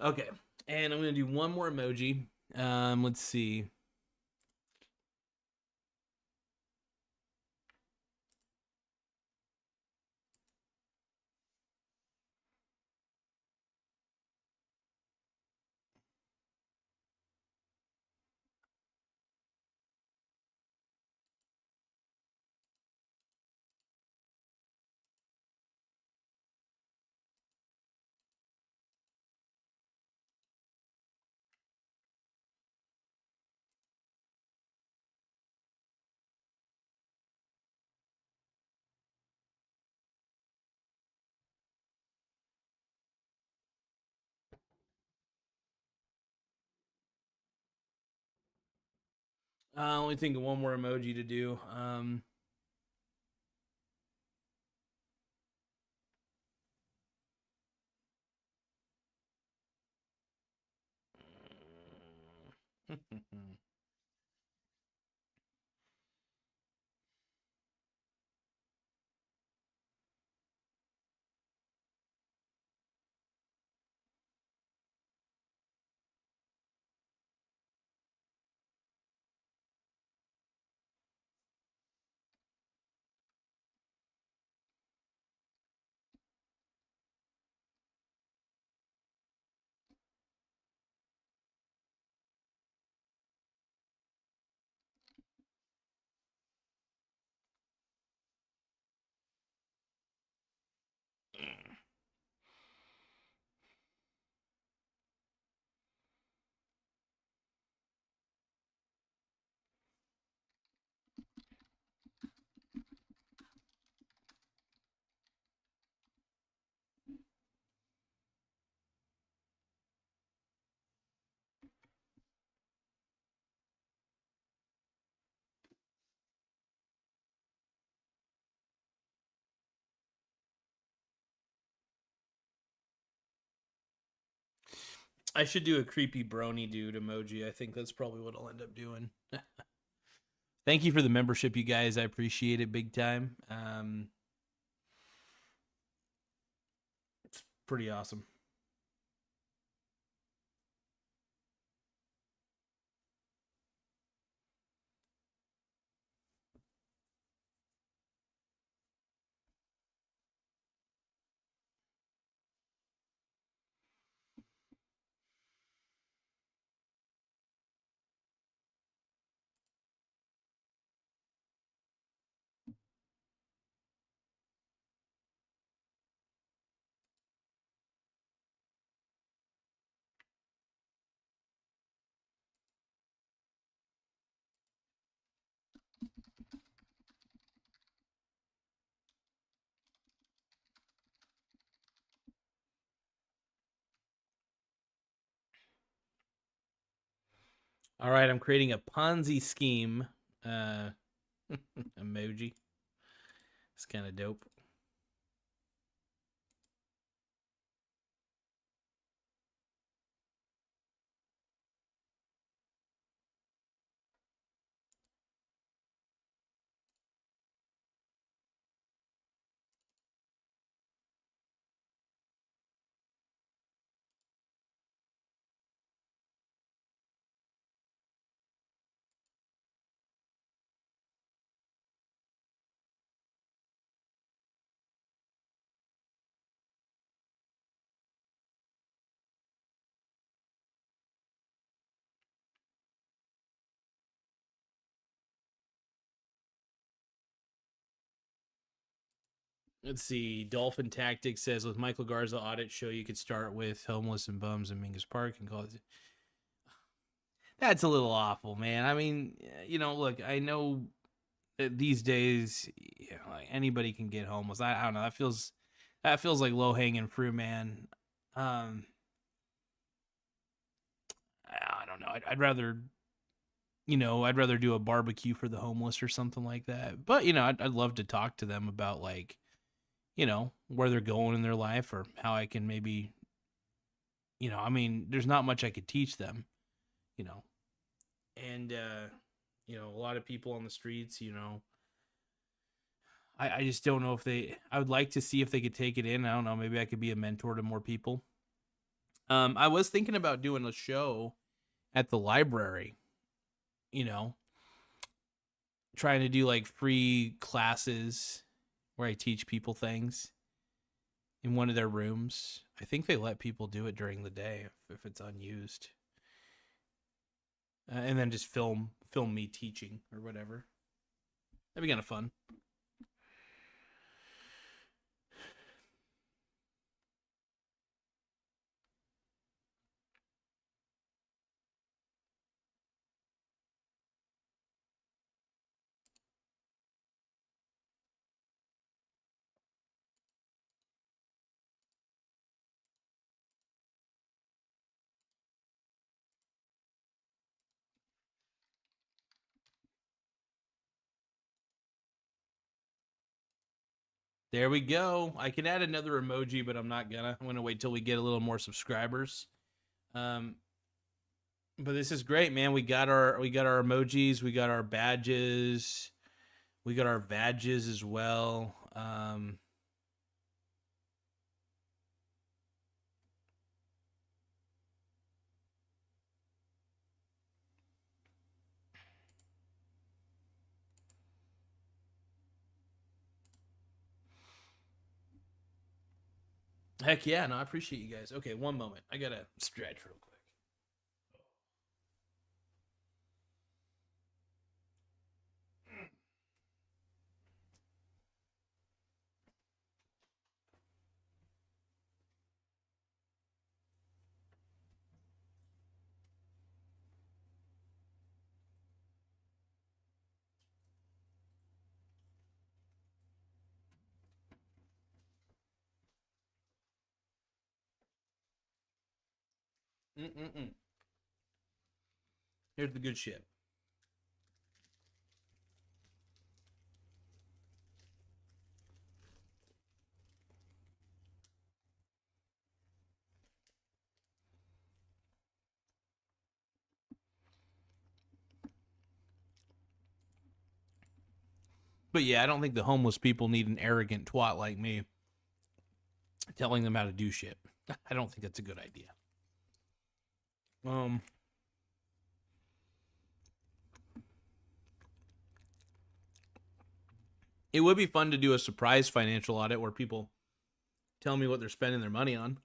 Okay, and I'm gonna do one more emoji. Let's see. Only think of one more emoji to do. I should do a creepy brony dude emoji. I think that's probably what I'll end up doing. Thank you for the membership, you guys. I appreciate it big time. It's pretty awesome. All right, I'm creating a Ponzi scheme emoji. It's kind of dope. Let's see. Dolphin Tactics says with Michael Garza audit show, you could start with homeless and bums in Mingus Park and call it. That's a little awful, man. I mean, look, I know that these days, like anybody can get homeless. I don't know. That feels like low hanging fruit, man. I don't know. I'd rather, I'd rather do a barbecue for the homeless or something like that. But I'd love to talk to them about like, where they're going in their life or how I can maybe, I mean, there's not much I could teach them, and, a lot of people on the streets, I just don't know if I would like to see if they could take it in. I don't know. Maybe I could be a mentor to more people. I was thinking about doing a show at the library, trying to do like free classes where I teach people things in one of their rooms. I think they let people do it during the day if it's unused. And then just film me teaching or whatever. That'd be kind of fun. There we go. I can add another emoji, but I'm not gonna. I'm gonna wait till we get a little more subscribers. But this is great, man. We got our emojis, we got our badges, we got our badges as well. Heck yeah, no, I appreciate you guys. Okay, one moment. I gotta stretch real quick. Mm-mm-mm. Here's the good shit. But yeah, I don't think the homeless people need an arrogant twat like me telling them how to do shit. I don't think that's a good idea. It would be fun to do a surprise financial audit where people tell me what they're spending their money on.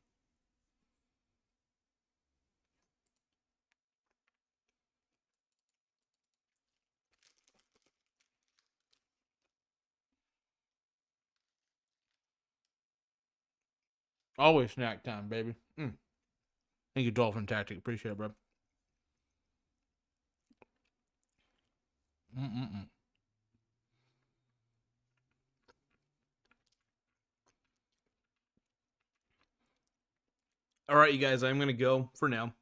Always snack time, baby. Thank you, Dolphin Tactic. Appreciate it, bro. Mm-mm-mm. All right, you guys, I'm gonna go for now.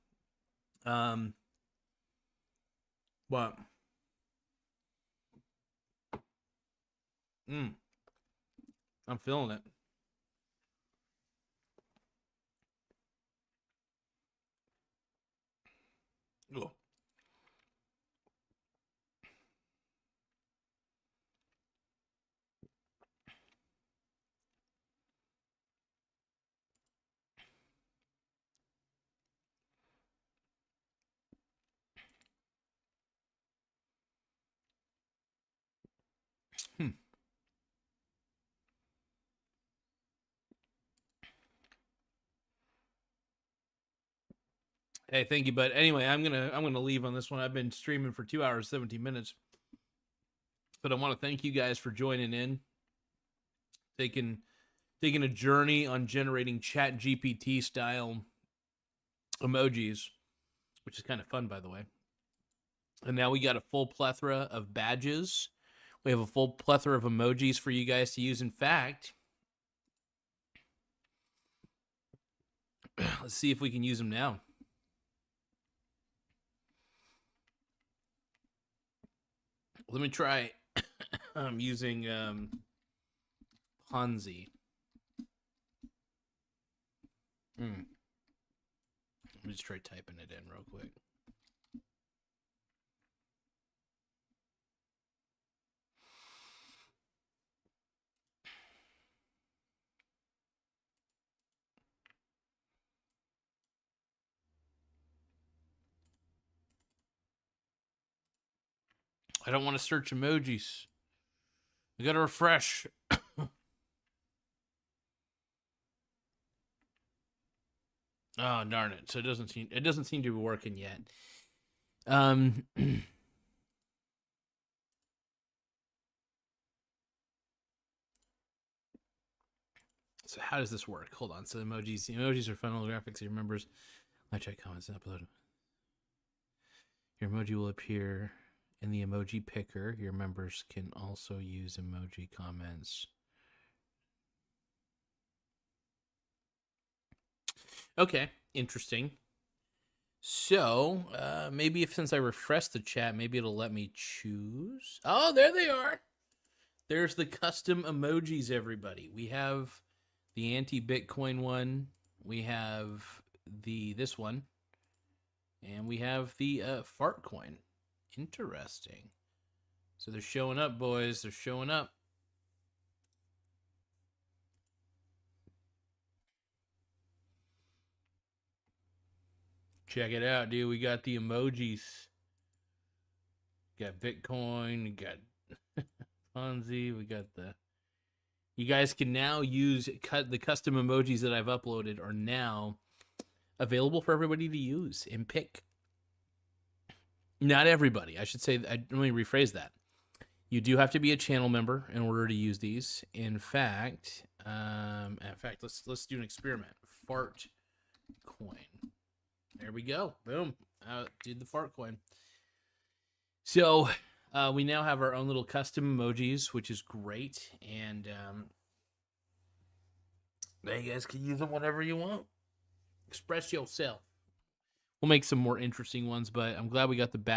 But I'm feeling it. Ugh. Hey, thank you, but anyway, I'm gonna leave on this one. I've been streaming for 2 hours 17 minutes, but I want to thank you guys for joining in, taking taking a journey on generating ChatGPT style emojis, which is kind of fun, by the way. And now we got a full plethora of badges. We have a full plethora of emojis for you guys to use. In fact, let's see if we can use them now. Let me try using Ponzi. Let me just try typing it in real quick. I don't want to search emojis. I gotta refresh. Oh, darn it. So it doesn't seem to be working yet. So how does this work? Hold on. So emojis are funnel graphics. Your members, I check comments and upload. Your emoji will appear in the emoji picker. Your members can also use emoji comments. Okay, interesting. So maybe since I refresh the chat, maybe it'll let me choose. Oh, there they are. There's the custom emojis, everybody. We have the anti-Bitcoin one. We have this one. And we have the fart coin. Interesting. So they're showing up, boys. They're showing up. Check it out, dude. We got the emojis. We got Bitcoin. We got Ponzi. We got the... You guys can now the custom emojis that I've uploaded are now available for everybody to use and pick. Not everybody. I should say, let me rephrase that. You do have to be a channel member in order to use these. In fact, let's do an experiment. Fart coin. There we go. Boom. Did the fart coin. So we now have our own little custom emojis, which is great. And you guys can use them whenever you want. Express yourself. We'll make some more interesting ones, but I'm glad we got the badge.